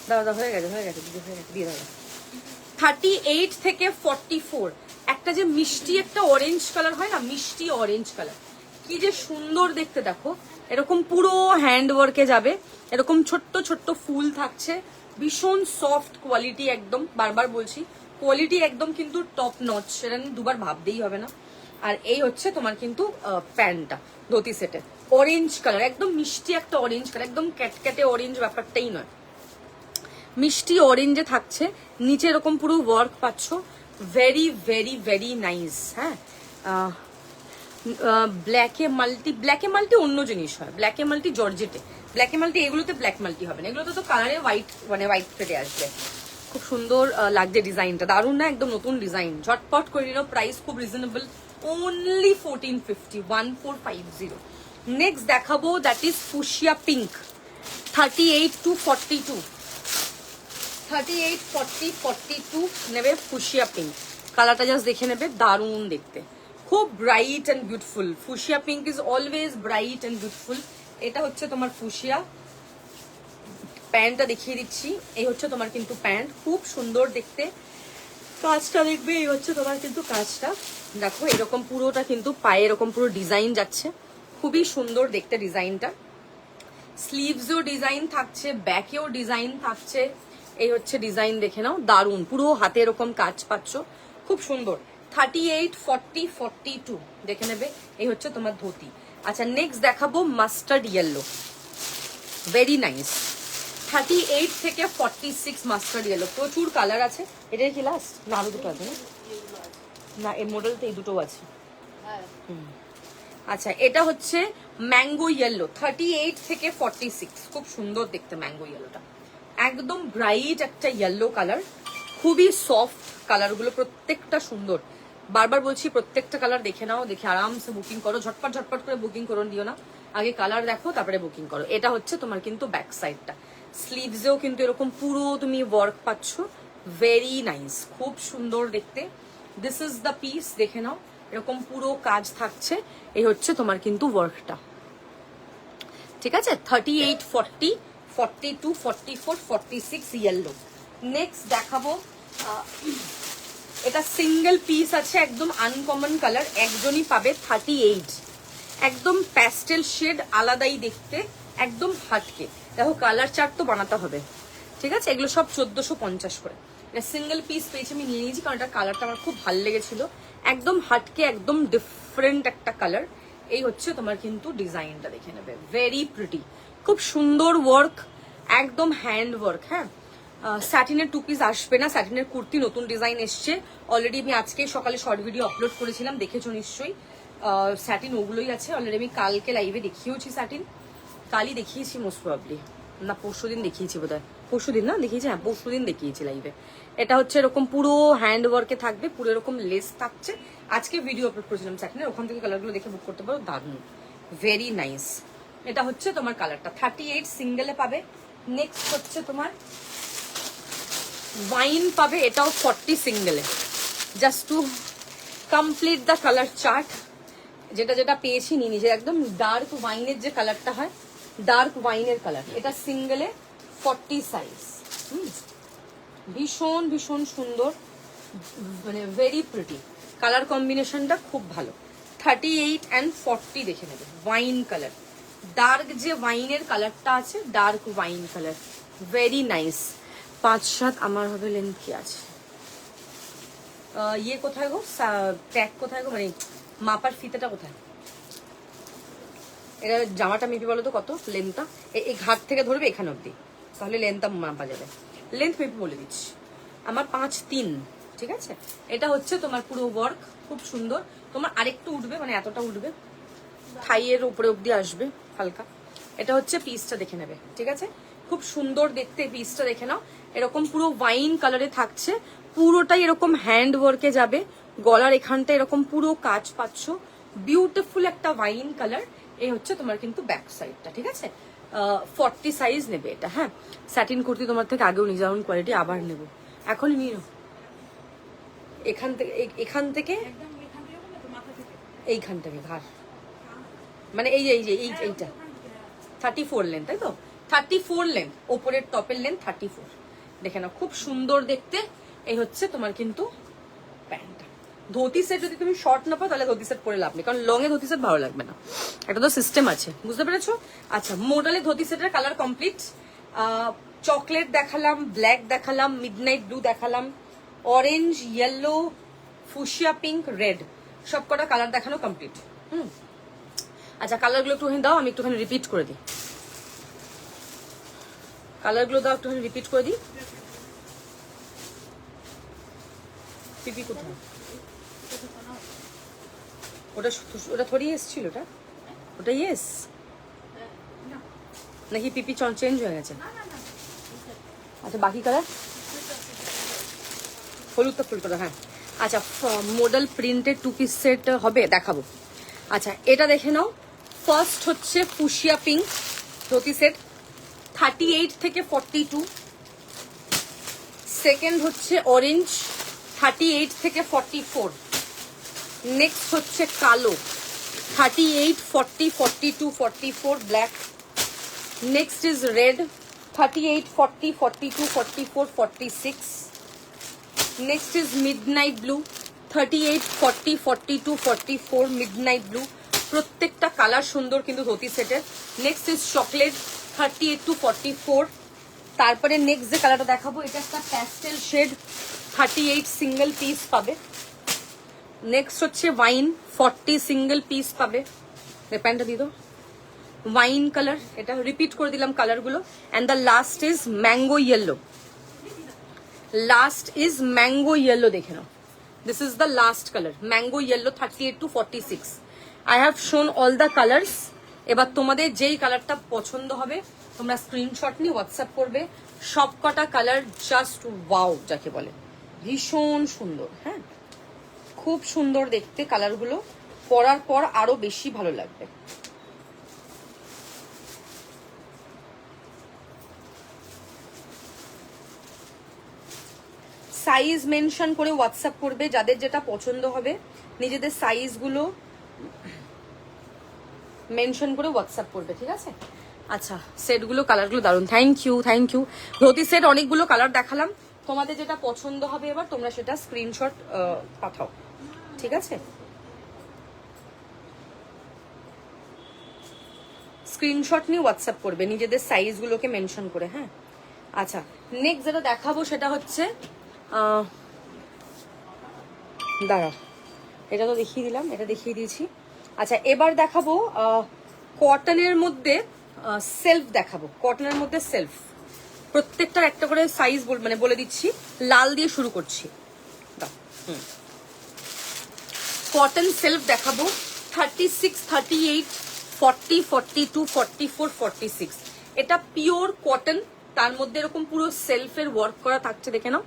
দাদা হয়ে গেছে, হয়ে গেছে, হয়ে গেছে, দিয়ে দাদা। 38 থেকে 44, একটা যে মিষ্টি একটা অরেঞ্জ কালার হয় না, মিষ্টি অরেঞ্জ কালার, কি যে সুন্দর দেখতে। দেখো এরকম পুরো হ্যান্ড ওয়ার্কে যাবে, এরকম ছোট্ট ছোট্ট ফুল থাকছে, ভীষণ সফট কোয়ালিটি একদম। বারবার বলছি, কোয়ালিটি একদম কিন্তু টপ নচ, সেটা দুবার ভাবতেই হবে না। আর এই হচ্ছে তোমার কিন্তু প্যান্টটা ধুতি সেটের, অরেঞ্জ কালার, একদম মিষ্টি একটা অরেঞ্জ কালার, একদম ক্যাটক্যাটে অরেঞ্জ ব্যাপারটাই নয়, মিষ্টি অরেঞ্জে থাকছে। নিচে এরকম পুরো ওয়ার্ক পাচ্ছ, ভেরি ভেরি ভেরি নাইস। হ্যাঁ, ব্ল্যাকে মাল্টি অন্য জিনিস হয়, ব্ল্যাকে মাল্টি জর্জেটে, ব্ল্যাকে মাল্টি, এগুলোতে ব্ল্যাক মাল্টি হবে না, এগুলোতে তো কালারে হোয়াইট, মানে হোয়াইট ফেটে আসবে। খুব সুন্দর লাগছে ডিজাইনটা, দারুণ না, একদম নতুন ডিজাইন। ঝটপট করে নিল, প্রাইস খুব রিজনেবল, অনলি 1450, 1450। নেক্সট দেখাবো that is fuchsia pink, 38 to 42, 38, 40, 42 নেবে ফুশিয়া পিঙ্ক। কালারটা জাস্ট দেখে নেবে, দারুণ দেখতে, খুব bright and beautiful. Fuchsia pink is always bright and beautiful. এটা হচ্ছে তোমার ফুশিয়া। প্যান্টটা দেখিয়ে দিচ্ছি, এই হচ্ছে তোমার কিন্তু প্যান্ট, খুব সুন্দর দেখতে। কাজটা দেখবে, এই হচ্ছে তোমার কিন্তু কাজটা, দেখো এরকম পুরোটা কিন্তু পায়ে এরকম পুরো ডিজাইন যাচ্ছে, খুবই সুন্দর দেখতে ডিজাইনটা। স্লিভসেও ডিজাইন থাকছে, ব্যাকেও ডিজাইন থাকছে। এই হচ্ছে ডিজাইন, দেখে নাও, দারুণ, পুরো হাতে এরকম কাজ পাচ্ছ, খুব সুন্দর। 38, 40, 42 দেখে নেবে। এই হচ্ছে তোমার ধুতি। আচ্ছা, নেক্সট দেখাবো মাস্টার্ড ইয়েলো, ভেরি নাইস। 38 থেকে 46 মাস্টার্ড ইয়েলো, প্রচুর কালার আছে। এটাই কি লাস্ট না, আরো দুটো আছে না? এই মডেলতে এই দুটো আছে। আচ্ছা এটা হচ্ছে ম্যাঙ্গো ইয়েলো 38 থেকে 46, খুব সুন্দর দেখতে ম্যাঙ্গো ইয়েলোটা, একদম ব্রাইট একটা ইয়েলো কালার, খুবই সফট কালারগুলো, প্রত্যেকটা সুন্দর। বারবার বলছি প্রত্যেকটা কালার দেখে নাও, দেখে আরামসে বুকিং করো, ঝটপট ঝটপট করে বুকিং করো, দিও না, আগে কালার দেখো তারপরে বুকিং করো। এটা হচ্ছে তোমার কিন্তু ব্যাক সাইডটা, স্লিভসেও কিন্তু এরকম পুরো তুমি ওয়ার্ক পাচ্ছ, ভেরি নাইস, খুব সুন্দর দেখতে। দিস ইজ দ্য পিস, দেখে নাও এরকম পুরো কাজ থাকছে, এই হচ্ছে তোমার কিন্তু ওয়ার্কটা, ঠিক আছে। 38, 40, 42, 44, 46 ইয়েলো। নেক্সট দেখাবো, এটা সিঙ্গেল পিস আছে, একদম আনকমন কালার, একজনই পাবে, 38, একদম প্যাস্টেল শেড, আলাদাই দেখতে, একদম হাটকে। দেখো কালার চার্ট তো বানাতে হবে, ঠিক আছে, এগুলো সব 1450 করে। এটা সিঙ্গেল পিস পেয়েছি, আমি নিয়ে নিয়েছি কারণ এটা কালারটা আমার খুব ভালো লেগেছিল, একদম হাটকে, একদম ডিফারেন্ট একটা কালার। এই হচ্ছে তোমার কিন্তু ডিজাইনটা, দেখে নেবে, ভেরি প্রিটি, খুব সুন্দর ওয়ার্ক, একদম হ্যান্ড ওয়ার্ক। হ্যাঁ, স্যাটিনের 2 পিস আসবে না, স্যাটিনের কুর্তি নতুন ডিজাইন এসছে, অলরেডি আমি আজকে সকালে শর্ট ভিডিও আপলোড করেছিলাম, দেখেছো নিশ্চয়ই। স্যাটিন ওগুলোই আছে, অলরেডি আমি কালকে লাইভে দেখিয়েছি, স্যাটিন কালই দেখিয়েছি মোস্ট প্রবাবলি, না পরশুদিন দেখিয়েছি বোধহয়, পরশুদিন না দেখিয়েছি, হ্যাঁ পরশুদিন দেখিয়েছি লাইভে। এটা হচ্ছে এরকম পুরো হ্যান্ড ওয়ার্কে থাকবে, পুরো এরকম লেস থাকছে, আজকে ভিডিও আপলোড করেছিলাম স্যাটিনের, ওখান থেকে কালারগুলো দেখে বুক করতে পারো, দারুণ, ভেরি নাইস। এটা হচ্ছে তোমার কালারটা, 38 সিঙ্গেলে পাবে। নেক্সট হচ্ছে তোমার ওয়াইন পাবে, এটাও 40 সিঙ্গেলে, just to complete the colour chart. যেটা যেটা পেয়েছি নিয়ে নিজে, একদম ডার্ক ওয়াইনের যে কালারটা হয়, ডার্ক ওয়াইনের কালার, এটা সিঙ্গেলে 40 সাইজ, ভীষণ ভীষণ সুন্দর, মানে ভেরি প্রিটি, কালার কম্বিনেশনটা খুব ভালো। 38 and 40 দেখে নেবে, ওয়াইন কালার, ডার্ক যে ওয়াইনের কালারটা আছে, dark wine colour, very nice. 5-7 আমার হবে, লেন্থ কি আছে, ইয়ে কোথায় গো, ট্যাগ কোথায় গো, মানে মাপার ফিতেটা কোথায়, এটা জামাটা মেপি বলো তো কত লেন্থটা, এই ঘাট থেকে ধরবে এখানে অব্দি, তাহলে লেন্থটা মাপা যাবে, লেন্থ মেপি বলে দিচ্ছি, আমার 5-3, ঠিক আছে। এটা হচ্ছে তোমার পুরো ওয়ার্ক, খুব সুন্দর, তোমার আরেকটু উঠবে, মানে এতটা উঠবে, থাইয়ের উপরে অব্দি আসবে হালকা। এটা হচ্ছে পিসটা, দেখে নেবে, ঠিক আছে, খুব সুন্দর দেখতে, পিসটা দেখে নাও, এরকম পুরো ওয়াইন কালারে থাকছে, পুরোটাই এরকম হ্যান্ড ওয়ার্কে যাবে, গলার এখানটা এরকম পুরো কাজ পাচ্ছ, বিউটিফুল একটা ওয়াইন কালার। এই হচ্ছে তোমার কিন্তু ব্যাক সাইডটা, ঠিক আছে। 40 সাইজ নেবে এটা, হ্যাঁ, স্যাটিন কুর্তি তোমার থেকে আগেও নিয়ে যাওয়ার কোয়ালিটি, আবার নেব, এখন নিয়ে এখান থেকে এইখান থেকে ঘাট, মানে এইটা 34 লেন্থ, তাই তো, 34 লেন্থ, ওপরের টপের লেন্থ 34, দেখে নাও, খুব সুন্দর দেখতে। এই হচ্ছে তোমার কিন্তু প্যান্টটা। ধুতি সেট যদি তুমি শর্ট না পাও তাহলে ধুতি সেট পরে লাভ নেই, কারণ লং এ ধুতি সেট ভালো লাগবে না, একটা তো সিস্টেম আছে, বুঝতে পেরেছো। আচ্ছা, মোডালে ধুতি সেটের কালার কমপ্লিট, চকলেট দেখালাম, ব্ল্যাক দেখালাম, মিডনাইট ব্লু দেখালাম, orange, yellow, fuchsia pink, red, সব কটা কালার দেখানো কমপ্লিট। আচ্ছা, কালারগুলো একটুখানি দাও, আমি একটুখানি রিপিট করে দিই, কালারগুলো দাও, একটুখানি রিপিট করে দিই। পিপি কোথায়, ওটা থরি এসছিল, ওটা ইয়েস নাকি পিপি চেঞ্জ হয়ে গেছে? আচ্ছা, বাকি কালার হলুদটা ফুল করা, হ্যাঁ। আচ্ছা, মডেল প্রিন্টেড 2 পিস সেট হবে, দেখাবো। আচ্ছা, এটা দেখে নাও, ফার্স্ট হচ্ছে ফুশিয়া পিঙ্ক ধুতি সেট, 38 থেকে 42, সেকেন্ড হচ্ছে অরেঞ্জ, 38 থেকে 44, নেক্সট হচ্ছে কালো, 38, 40, 42, 44, black, next is red, 38, 40, 42, 44, 46, next is midnight blue, 38, 40, 42, 44, midnight blue, প্রত্যেকটা কালার সুন্দর কিন্তু ধুতি সেটের। নেক্সট ইজ চকলেট, 38 to 44, তারপরে নেক্সট যে কালারটা দেখাবো, এটা একটা প্যাস্টেল শেড, 38 সিঙ্গেল পিস পাবে। নেক্সট হচ্ছে ওয়াইন, 40 সিঙ্গেল পিস পাবে, প্যান্টটা দিয়ে দাও, ওয়াইন কালার, এটা রিপিট করে দিলাম কালারগুলো। And the last is mango yellow, last is mango yellow, দেখে নাও, this is the last colour, mango yellow, 38 to 46। I have shown all the colours. এবার তোমাদের যেই কালারটা পছন্দ হবে তোমরা স্ক্রিনশট নিয়ে হোয়াটসঅ্যাপ করবে। সব কটা কালার জাস্ট ওয়াও যাকে বলে, ভীষণ সুন্দর। হ্যাঁ, খুব সুন্দর দেখতে কালারগুলো, পরার পর আরো বেশি ভালো লাগবে। সাইজ মেনশন করে হোয়াটসঅ্যাপ করবে, যাদের যেটা পছন্দ হবে নিজেদের সাইজগুলো মেনশন করে হোয়াটসঅ্যাপ করবে, ঠিক আছে? আচ্ছা, সেটগুলো কালারগুলো দারুন, thank you thank you. Dhoti set অনেকগুলো কালার দেখালাম, তোমাদের যেটা পছন্দ হবে এবার তোমরা সেটা স্ক্রিনশট পাঠাও, ঠিক আছে? স্ক্রিনশট নিয়ে হোয়াটসঅ্যাপ করবে নিজেদের সাইজগুলোকে মেনশন করে। হ্যাঁ, আচ্ছা, নেক্সট যেটা দেখাবো সেটা হচ্ছে দাঁড়াও, এটা তো দেখিয়ে দিলাম, এটা দেখিয়ে দিয়েছি। আচ্ছা, এবার দেখাবো কটনের মধ্যে সেলফ দেখাবো। কটনের মধ্যে সেলফ, প্রত্যেকটার একটা করে সাইজ মানে বলে দিচ্ছি। লাল দিয়ে শুরু করছি। কটন সেলফ দেখাবো 36, 38, 40, 42, 44, 46। এটা পিওর কটন, তার মধ্যে এরকম পুরো সেলফের ওয়ার্ক করা থাকছে, দেখে নাও।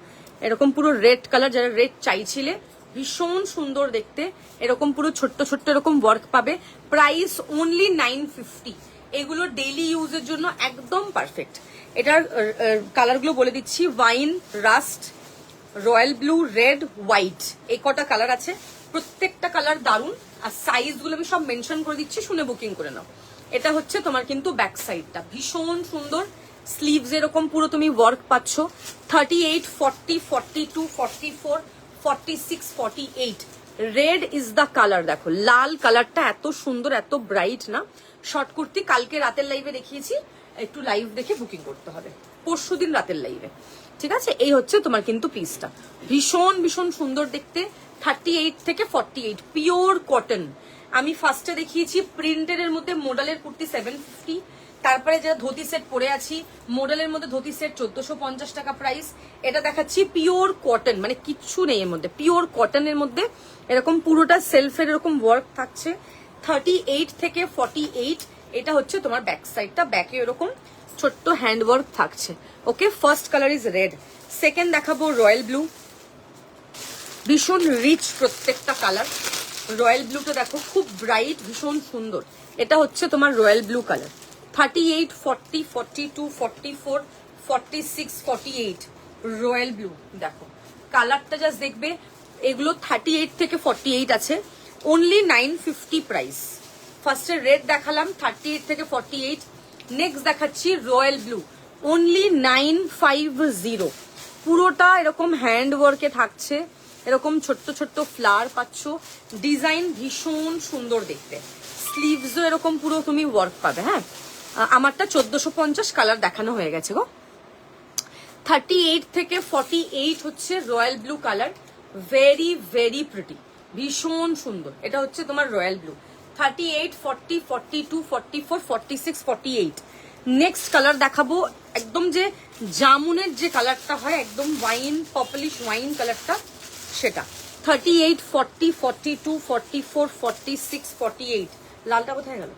এরকম পুরো রেড কালার, যারা রেড চাইছিলে, ভীষণ সুন্দর দেখতে। এরকম পুরো ছোট্ট ছোট্ট এরকম ওয়ার্ক পাবে। Price only 950। এগুলো ডেইলি ইউজের জন্য একদম পারফেক্ট। এটার কালারগুলো বলে দিচ্ছি, wine, rust, royal blue, red, white, এই কটা কালার আছে। প্রত্যেকটা কালার দারুন, আর সাইজগুলো আমি সব মেনশন করে দিচ্ছি, শুনে বুকিং করে নাও। এটা হচ্ছে তোমার কিন্তু ব্যাক সাইডটা, ভীষণ সুন্দর। স্লিভস এরকম পুরো তুমি ওয়ার্ক পাচ্ছ। 38, 40, 42, 44, 46, 48। Red is the colour. দেখো লাল কালারটা এত সুন্দর, এত ব্রাইট না। শর্ট কুর্তি কালকে রাতের লাইভে দেখিয়েছি, একটু লাইভ দেখে বুকিং করতে হবে, পরশুদিন রাতের লাইভে, ঠিক আছে? এই হচ্ছে তোমার কিন্তু পিসটা, ভীষণ ভীষণ সুন্দর দেখতে। 38 থেকে 48 পিওর কটন। আমি ফার্স্টে দেখিয়েছি প্রিন্টের মধ্যে মোডালের কুর্তি 750। তারপরে যারা ধুতি সেট পরে আছি, মোডালের মধ্যে ধুতি সেট 1450 টাকা প্রাইস। এটা দেখাচ্ছি পিওর কটন, মানে কিচ্ছু নেই এর মধ্যে, পিওর কটনের মধ্যে এরকম পুরোটা সেলফের এরকম ওয়ার্ক থাকছে। 38 থেকে 48। এটা হচ্ছে তোমার ব্যাক সাইডটা, ব্যাকে এরকম ছোট্ট হ্যান্ড ওয়ার্ক থাকছে। Okay, first colour is red. Second দেখাবো রয়্যাল ব্লু, ভীষণ রিচ প্রত্যেকটা কালার। রয়্যাল ব্লুটা দেখো খুব ব্রাইট, ভীষণ সুন্দর। এটা হচ্ছে তোমার royal blue colour. 38, 40, 42, 44, 46, 48 royal blue. দেখো কালারটা জাস্ট দেখবে। এগুলো 38 থেকে 48 আছে, অনলি 950 প্রাইস। ফার্স্টে রেড দেখালাম 38 থেকে 48। নেক্সট দেখাচ্ছি রয়্যাল ব্লু, অনলি 950। পুরোটা এরকম হ্যান্ড ওয়ার্কে থাকছে, এরকম ছোট্ট ছোট্ট ফ্লাওয়ার পাচ্ছ। ডিজাইন ভীষণ সুন্দর দেখতে। স্লিভসও এরকম পুরো তুমি ওয়ার্ক পাবে। হ্যাঁ, আমারটা 1450 কালার দেখানো হয়ে গেছে গো। 38 থেকে 48 হচ্ছে royal blue colour, very very pretty, ভীষণ সুন্দর। এটা হচ্ছে তোমার রয়্যাল ব্লু। 38, 40, 42, 44, 46, 48। নেক্সট কালার দেখাবো, একদম যে জামুনের যে কালারটা হয়, একদম ওয়াইন পপলিশ ওয়াইন কালারটা, সেটা। 38, 40, 42, 44, 46, 48। লালটা কোথায় গেল?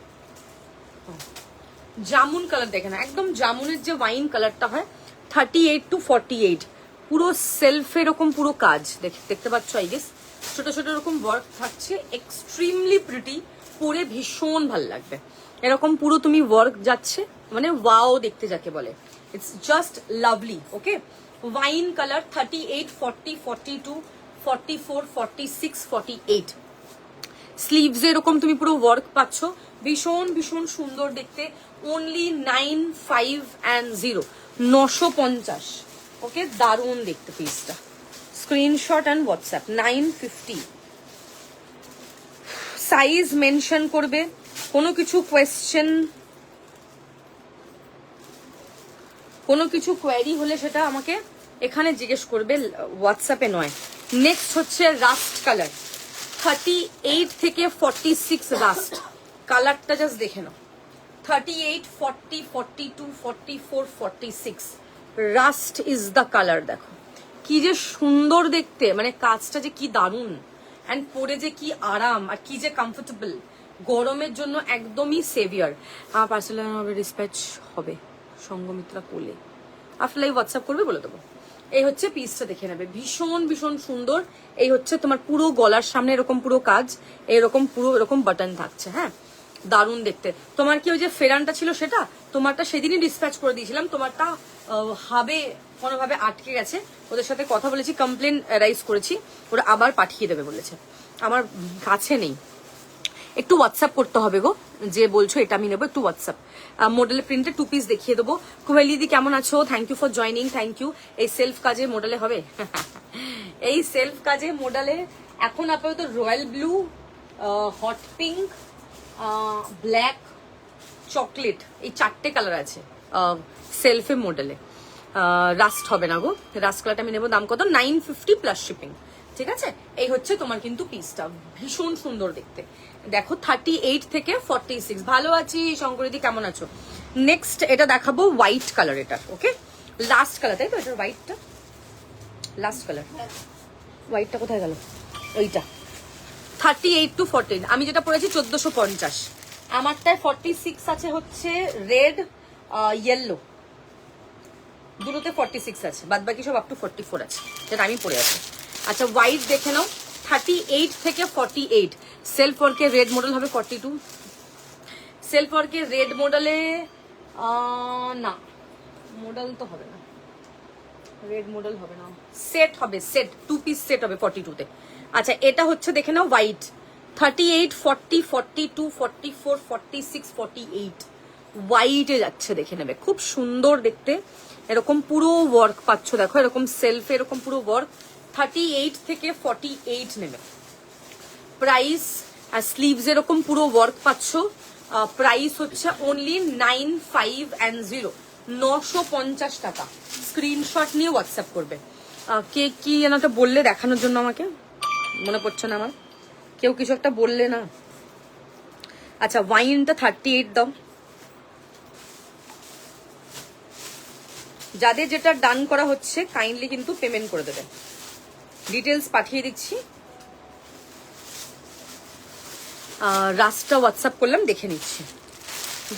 জামুন কালার দেখে না, একদম জামুনের যে ওয়াইন কালারটা হয়। 38 to 48 পুরো সেলফ এরকম পুরো কাজ দেখতে পাচ্ছ। আই গেস ছোট ছোট এরকম ওয়ার্ক থাকছে, এক্সট্রিমলি প্রিটি, পরে ভীষণ ভাল লাগবে। এরকম পুরো তুমি ওয়ার্ক যাচ্ছে, মানে ওয়াও দেখতে যাকে বলে, it's just lovely. Okay, wine colour. 38, 40, 42, 44, 46, 48। Sleeves এরকম তুমি পুরো ওয়ার্ক পাচ্ছ, ভীষণ ভীষণ সুন্দর দেখতে। অনলি 950, 950। ওকে, দারুণ দেখতে পিসটা। Screenshot and WhatsApp 950। Size mention করবে। কোনো কিছু কোয়েশ্চেন, কোনো কিছু কোয়ারি হলে সেটা আমাকে এখানে জিজ্ঞেস করবে, হোয়াটসঅ্যাপে নয়। নেক্সট হচ্ছে রাস্ট কালার, 38 থেকে 46 রাস্ট। কালারটা জাস্ট দেখে নাও। 38, 40, 42, 44, 46 রাস্ট ইজ দ্য কালার। দেখো কি যে সুন্দর দেখতে, মানে কাজটা যে কি দারুণ, অ্যান্ড পরে যে কি আরাম আর কি যে কমফোর্টেবল। গরমের জন্য একদমই সেভিয়ার। পার্সেল ডিসপ্যাচ হবে সঙ্গমিত্রা কোলে, আফটার লাইভ হোয়াটসঅ্যাপ করবে বলে দেবো। এই হচ্ছে পিসটা, দেখে নেবে, ভীষণ ভীষণ সুন্দর। এই হচ্ছে তোমার পুরো গলার সামনে এরকম পুরো কাজ, এরকম পুরো এরকম বাটন থাকছে। হ্যাঁ, দারুণ দেখতে। তোমার কি ওই যে ফেরানটা ছিল সেটা, তোমারটা সেদিনই ডিসপ্যাচ করে দিয়েছিলাম, তোমারটা হাবে কোনোভাবে আটকে গেছে, ওদের সাথে কথা বলেছি, কমপ্লেন রাইজ করেছি, ওরা আবার পাঠিয়ে দেবে বলেছে। আমার কাছে নেই, একটু হোয়াটসঅ্যাপ করতে হবে গো, যে বলছো এটা আমি নেবো, একটু হোয়াটসঅ্যাপ। মডেলের প্রিন্টে 2 পিস দেখিয়ে দেবো। কুহেলিদি কেমন আছো? Thank you for joining, thank you. এই সেলফ কাজে মডেলে হবে এই সেলফ কাজে মডেলে এখন আপাতত royal blue, hot pink, black, chocolate, এই 4টে কালার আছে সেলফে মডেলে। রাস্ট হবে না গো, রাস্ট কালারটা আমি নেবো। দাম কত? 950 প্লাস শিপিং। ঠিক আছে, এই হচ্ছে তোমার কিন্তু পিসটা, ভীষণ সুন্দর দেখতে। দেখো 38 থেকে 46। ভালো আছি শঙ্করিদি, কেমন আছো? নেক্সট এটা দেখাবো হোয়াইট কালার, এটা ওকে লাস্ট কালার, তাই তো? এটা হোয়াইটটা লাস্ট কালার, হোয়াইটটা কোথায় গেল? ওইটা 38 to 40। আমি যেটা পড়েছি 1450, আমারটায় 46 আছে হচ্ছে রেড, ইয়েলো, দুটোতে 46 আছে, বাদ বাকি সব আপ টু 44 আছে, যেটা আমি পরে আছি। আচ্ছা হোয়াইট দেখে নাও, 38 থেকে 48। সেলফ ওয়ার্কের রেড মডেল হবে 42। সেলফ ওয়ার্কের রেড মডেলে না, মডেল তো হবে না, রেড মডেল হবে না, সেট হবে, সেট 2 পিস সেট হবে 42-তে। আচ্ছা এটা হচ্ছে দেখে নাও হোয়াইট, 38, 40, 42, 44, 46, 48 হোয়াইটে যাচ্ছে, দেখে নেবে, খুব সুন্দর দেখতে। এরকম পুরো ওয়ার্ক পাচ্ছ, দেখো এরকম সেলফে এরকম পুরো ওয়ার্ক। 38 থেকে 48 নেবে। প্রাইস আর স্লিভস এরকম পুরো ওয়ার্ক পাচ্ছ। প্রাইস হচ্ছে অনলি 950, 950 টাকা। স্ক্রিনশট নিয়ে হোয়াটসঅ্যাপ করবে। কে কি একটা বললে দেখানোর জন্য, আমাকে মনে পড়ছে না আমার, কেউ কিছু একটা বললে না। আচ্ছা ওয়াইনটা 38 দাও। যাদের যেটা ডান করা হচ্ছে কাইন্ডলি কিন্তু পেমেন্ট করে দেবে, ডিটেলস পাঠিয়ে দিচ্ছি। রাস্টটা হোয়াটসঅ্যাপ করলাম, দেখে নিচ্ছি।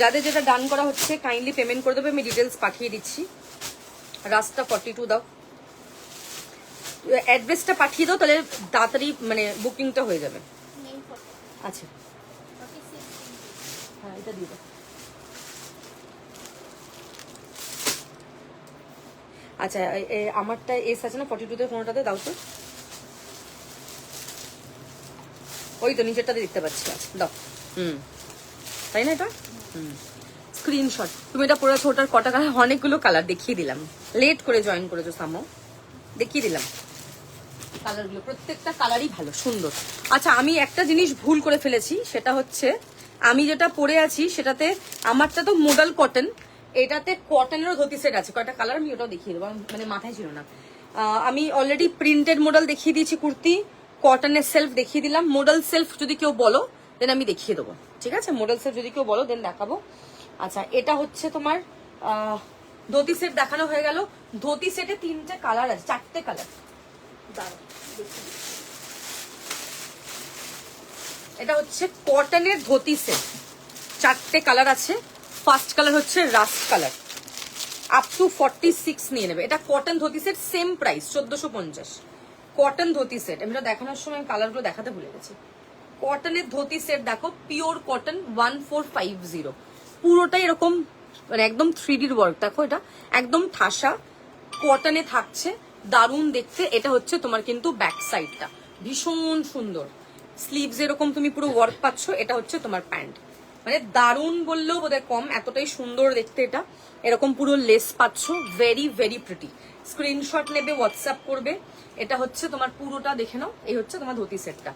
যাদের যেটা ডান করা হচ্ছে কাইন্ডলি পেমেন্ট করে দেবে, আমি ডিটেলস পাঠিয়ে দিচ্ছি। রাস্টটা 42 দাও, অ্যাড্রেসটা পাঠিয়ে দাও, তাহলে তাড়াতাড়ি মানে বুকিংটা হয়ে যাবে। আচ্ছা হ্যাঁ এটা দিয়ে দাও। আচ্ছা আমারটা এস আছে না 42-তে, কোনোটাতে দাও তো, ওই তো নিচেরটাতে দেখতে পাচ্ছি। আচ্ছা দাও। তাই না এটা? স্ক্রিনশট। তুমি এটা পরে আছো, ওটার কটা কালার? অনেকগুলো কালার দেখিয়ে দিলাম, লেট করে জয়েন করেছো সামো, দেখিয়ে দিলাম কালারগুলো, প্রত্যেকটা কালারই ভালো সুন্দর। আচ্ছা আমি একটা জিনিস ভুল করে ফেলেছি, সেটা হচ্ছে আমি যেটা পরে আছি সেটাতে, আমারটা তো মোডাল কটন, এটাতে কটনেরও ধুতি সেট আছে, কয়টা কালার আমি ওটাও দেখিয়ে দেবো, মানে মাথায় ছিল না। আমি অলরেডি প্রিন্টেড মডেল দেখিয়ে দিয়েছি কুর্তি, কটনের সেলফ দেখিয়ে দিলাম। মডেল সেলফ যদি কেউ বলো দেন আমি দেখিয়ে দেবো, ঠিক আছে? মডেল সেলফ যদি কেউ বলো দেন দেখাবো। আচ্ছা এটা হচ্ছে তোমার ধুতি সেট দেখানো হয়ে গেল। ধুতি সেটে 3টে কালার আছে, 4টে কালার। এটা হচ্ছে কটনের ধুতি সেট, 4টে কালার আছে। ফার্স্ট কালার হচ্ছে রাস্ট কালার, আপ টু 46 নিয়ে নেবে। এটা cotton dhoti set, same price 1450। Cotton dhoti set, আমি দেখানোর সময় কালারগুলো দেখাতে ভুলে গেছি। কটনের ধুতি সেট দেখো, পিওর কটন 1450, পুরোটাই এরকম মানে একদম 3Dর ওয়ার্ক। দেখো এটা একদম ঠাসা কটনে থাকছে, দারুণ দেখতে। এটা হচ্ছে তোমার কিন্তু ব্যাক সাইডটা ভীষণ সুন্দর, স্লিভস এরকম তুমি পুরো ওয়ার্ক পাচ্ছ। এটা হচ্ছে তোমার প্যান্ট, মানে দারুণ বললেও বোধহয় কম, এতটাই সুন্দর দেখতে। এটা এরকম পুরো লেস পাচ্ছ, ভেরি ভেরি প্রিটি। স্ক্রিনশট নেবে, হোয়াটসঅ্যাপ করবে। এটা হচ্ছে তোমার পুরোটা, দেখে নাও। এই হচ্ছে তোমার ধুতি সেটটা,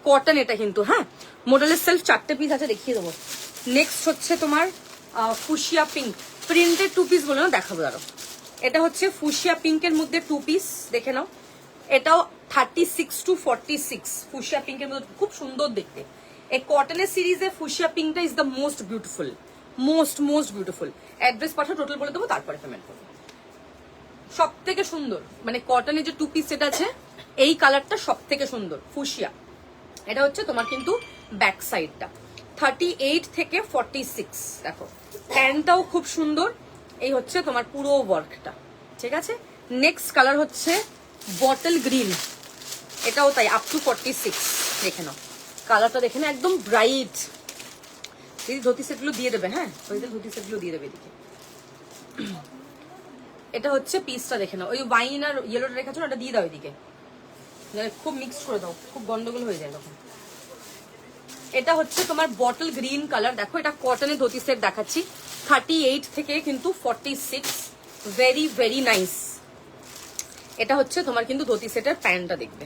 কটন এটা কিন্তু। হ্যাঁ মডেলের সেলফ 4টে পিস আছে, দেখিয়ে দেবো। নেক্সট হচ্ছে তোমার ফুশিয়া পিঙ্ক, প্রিন্টেড 2 পিস বলে না, দেখাবো আরো। এটা হচ্ছে ফুশিয়া পিঙ্কের মধ্যে 2 পিস, দেখে নাও। এটাও 36 to 46, ফুশিয়া পিঙ্কের মধ্যে খুব সুন্দর দেখতে। এই কটনের সিরিজে ফুশিয়া পিঙ্কটা is the most beautiful, most beautiful. Address পাঠাও, টোটাল বলে দেবো, তারপরে পেমেন্ট করবো। সব থেকে সুন্দর মানে কটনের যে 2 পিস সেট আছে, এই কালারটা সব থেকে সুন্দর ফুশিয়া। এটা হচ্ছে তোমার কিন্তু ব্যাক সাইডটা, 38 থেকে 46। দেখো প্যান্টটাও খুব সুন্দর। এই হচ্ছে তোমার পুরো ওয়ার্কটা, ঠিক আছে। নেক্সট কালার হচ্ছে বটল গ্রিন, এটাও তাই আপ টু 46। দেখে নাও কালারটা, দেখে নাও একদম ব্রাইট। দিদি ধুতি সেটগুলো দিয়ে দেবে, হ্যাঁ ওই ধুতি সেটগুলো দিয়ে দেবে এদিকে। এটা হচ্ছে পিসটা, দেখে নাও ওই ওয়াইন আর ইয়েলোটা রেখেছো না, এটা দিয়ে দাও এদিকে, খুব মিক্স করে দাও, খুব গন্ডগোল হয়ে যায় তখন। এটা হচ্ছে তোমার বটল গ্রিন কালার, দেখো এটা কটনের ধুতি সেট দেখাচ্ছি, 38 থেকে কিন্তু 46, ভেরি ভেরি নাইস। এটা হচ্ছে তোমার কিন্তু ধুতি সেটের প্যান্টটা, দেখবে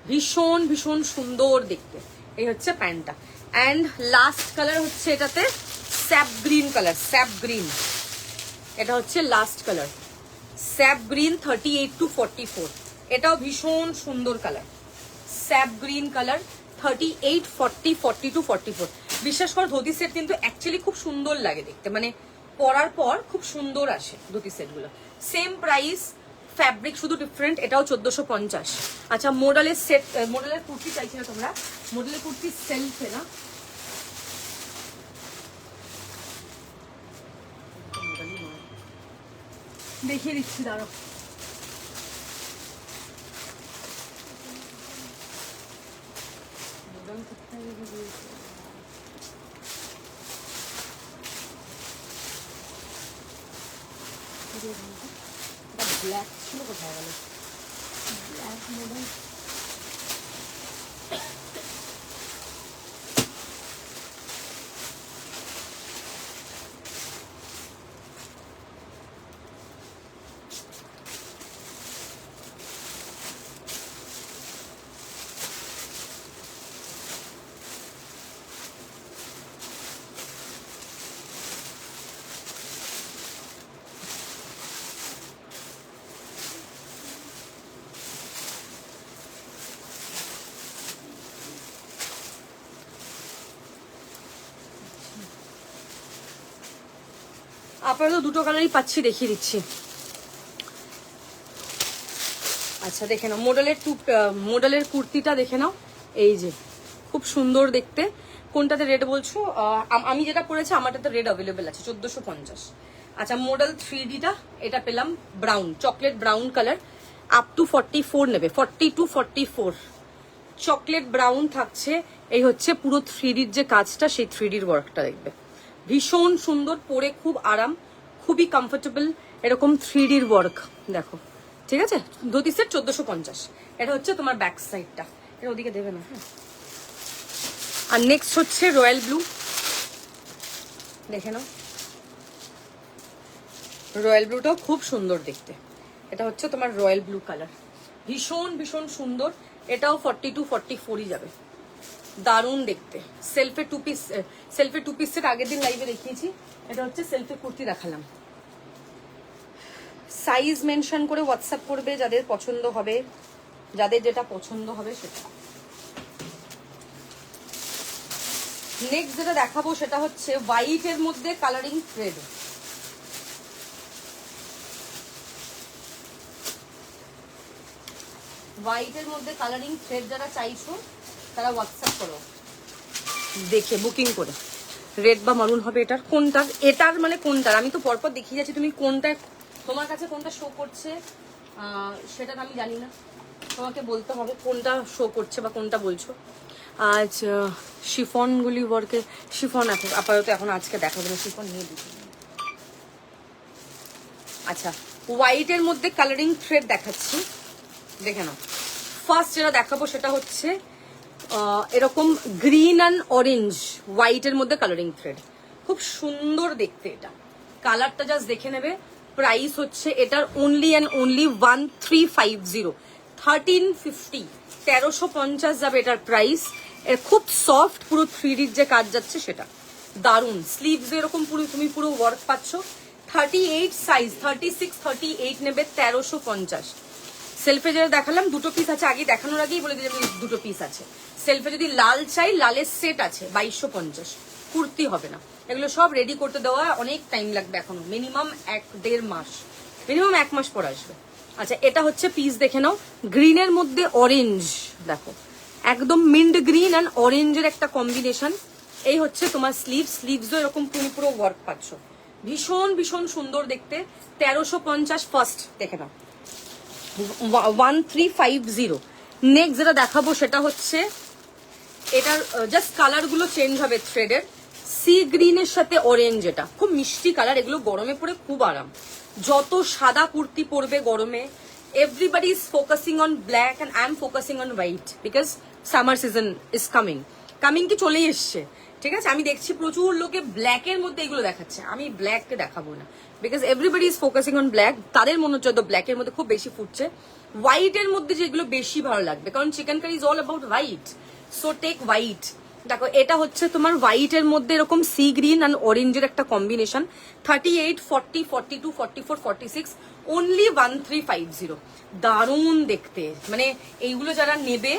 ভীষণ ভীষণ সুন্দর দেখতে। এই হচ্ছে প্যান্টটা। অ্যান্ড লাস্ট কালার হচ্ছে এটাতে sap green colour, sap green, এটা হচ্ছে last colour sap green 38 to 44। এটাও ভীষণ সুন্দর colour, sap green colour 38, 40, 40 to 44। বিশ্বাস করো ধুতি সেট কিন্তু অ্যাকচুয়ালি খুব সুন্দর লাগে দেখতে, মানে পরার পর খুব সুন্দর আসে ধুতি সেটগুলো। সেম প্রাইস, ফ্যাব্রিক শুধু ডিফারেন্ট। এটাও 1450। আচ্ছা মডেলের সেট, মডেলের কুর্তি চাইছি না তোমরা, মডেলের কুর্তি সেলফে না, দেখিয়ে দিচ্ছি দাঁড়ো। ব্ল্যাক ছিল, কোথায় গেল ব্ল্যাক মডেল? আপাতত দুটো কালারই পাচ্ছি, দেখিয়ে দিচ্ছি। আচ্ছা দেখে নাও মডেলের কুর্তিটা দেখে নাও, এই যে খুব সুন্দর দেখতে। কোনটাতে রেড বলছো? আমি যেটা পরেছি আমারটাতে রেড অ্যাভেলেবেল আছে, 1450। আচ্ছা মডেল 3Dটা এটা পেলাম brown, chocolate brown colour, up to 44 নেবে, 40 to 44 চকলেট ব্রাউন থাকছে। এই হচ্ছে পুরো 3Dর যে কাজটা, সেই 3Dর ওয়ার্কটা দেখবে ভীষণ সুন্দর, পরে খুব আরাম, খুবই কমফোর্টেবল, এরকম 3Dর ওয়ার্ক দেখো, ঠিক আছে। ধুতি সেট 1450। এটা হচ্ছে তোমার ব্যাক সাইডটা, এটা ওদিকে দেবে না, হ্যাঁ। আর নেক্সট হচ্ছে রয়্যাল ব্লু, দেখে নাও রয়্যাল ব্লুটাও খুব সুন্দর দেখতে। এটা হচ্ছে তোমার রয়্যাল ব্লু কালার, ভীষণ ভীষণ সুন্দর। এটাও 40 to 44ই যাবে, দারুণ দেখতে। সেলফে টু পিস সেট আগের দিন লাইভে দেখিয়েছি, এটা হচ্ছে সেলফে কুর্তি দেখালাম। সাইজ মেনশন করে হোয়াটসঅ্যাপ করবে যাদের পছন্দ হবে, যাদের যেটা পছন্দ হবে সেটা। নেক্সট যেটা দেখাবো সেটা হচ্ছে হোয়াইটের মধ্যে কালারিং থ্রেড, হোয়াইটের মধ্যে কালারিং থ্রেড যারা চাইছো তারা হোয়াটসঅ্যাপ করো, দেখে বুকিং করে। রেড বা মারুন হবে এটার, কোনটার এটার মানে কোনটার আমি তো পরপর দেখিয়ে যাচ্ছি, তুমি কোনটা তোমার কাছে কোনটা শো করছে সেটা আমি জানি না, তোমাকে বলতে হবে কোনটা শো করছে বা কোনটা বলছো। আজ শিফনগুলি ওয়ার্কে, শিফন আপাতত এখন আজকে দেখাবো না, শিফন নিয়ে দিচ্ছি। আচ্ছা হোয়াইটের মধ্যে কালারিং থ্রেড দেখাচ্ছি, দেখে নাও। ফার্স্ট যেটা দেখাবো সেটা হচ্ছে এরকম গ্রিন অ্যান্ড অরেঞ্জ হোয়াইটের মধ্যে কালারিং থ্রেড, খুব সুন্দর দেখতে। এটা কালারটা জাস্ট দেখে নেবে। প্রাইস হচ্ছে এটার অনলি অ্যান্ড অনলি 1350, 1350, 1350 যাবে এটার প্রাইস। এর খুব সফট, পুরো 3Dর যে কাজ যাচ্ছে সেটা দারুণ। স্লিভস এরকম পুরো তুমি পুরো ওয়ার্ক পাচ্ছ। 38 সাইজ, 36, 38 নেবে 1350। সেলফে যেটা দেখালাম দুটো পিস আছে, আগে দেখানোর আগেই বলে দিলাম দুটো পিস আছে। সেলফে যদি লাল চাই, লালের সেট আছে 2250, কুর্তি হবে না। এগুলো সব রেডি করতে দেওয়া অনেক টাইম লাগবে, এখনো মিনিমাম 1-1.5 মাস, মিনিমাম 1 মাস পর আসবে। আচ্ছা এটা হচ্ছে পিস দেখে নাও, গ্রিনের মধ্যে অরেঞ্জ, দেখো একদম মিন্ট গ্রিন অ্যান্ড অরেঞ্জের একটা কম্বিনেশন, এই হচ্ছে তোমার স্লিভসও এরকম তুমি পুরো ওয়ার্ক পাচ্ছ, ভীষণ ভীষণ সুন্দর দেখতে। 1350 ফার্স্ট দেখে নাও, 1350। নেক্সট যেটা দেখাবো সেটা হচ্ছে এটার জাস্ট কালার গুলো চেঞ্জ হবে থ্রেডের। সি গ্রিনের সাথে অরেঞ্জ, এটা খুব মিষ্টি কালার, এগুলো গরমে পরে খুব আরাম। যত সাদা কুর্তি পরবে গরমে, everybody is focusing on black and I am focusing on white because summer season is coming কি চলেই এসছে, ঠিক আছে। আমি দেখছি প্রচুর লোকে ব্ল্যাকের মধ্যে এগুলো দেখাচ্ছে, আমি ব্ল্যাককে দেখাবো না because everybody is focusing on black. তাদের মনে হচ্ছে তো ব্ল্যাকের মধ্যে খুব বেশি ফুটছে, হোয়াইটের মধ্যে যেগুলো বেশি ভালো লাগবে, কারণ chikankari is all about white, so take white. দেখো এটা হচ্ছে তোমার হোয়াইটের মধ্যে এরকম সি গ্রিন অ্যান্ড অরেঞ্জের একটা কম্বিনেশন। 38, 40, 42, 44, 46, অনলি 1350। দারুণ দেখতে, মানে এইগুলো যারা নেবে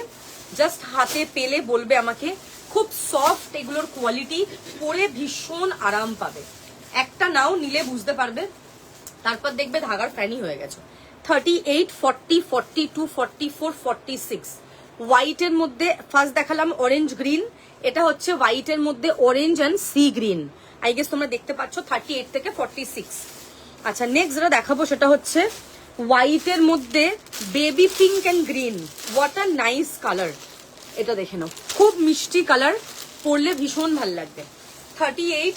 জাস্ট হাতে পেলে বলবে আমাকে, খুব সফট এগুলোর কোয়ালিটি, পরে ভীষণ আরাম পাবে। একটা নাও, নিলে বুঝতে পারবে, তারপর দেখবে ধাগার ফ্যানই হয়ে গেছে। 38, 40, 42, 44, 46 হোয়াইটের মধ্যে ফার্স্ট দেখালাম অরেঞ্জ গ্রিন, এটা হচ্ছে হোয়াইটের মধ্যে orange and sea green, I guess তোমরা দেখতে পাচ্ছ 38 থেকে 46। আচ্ছা নেক্সট যেটা দেখাবো সেটা হচ্ছে হোয়াইটের মধ্যে baby pink and green, what a nice colour, এটা দেখে নাও, খুব মিষ্টি কালার, পরলে ভীষণ ভালো লাগবে। 38,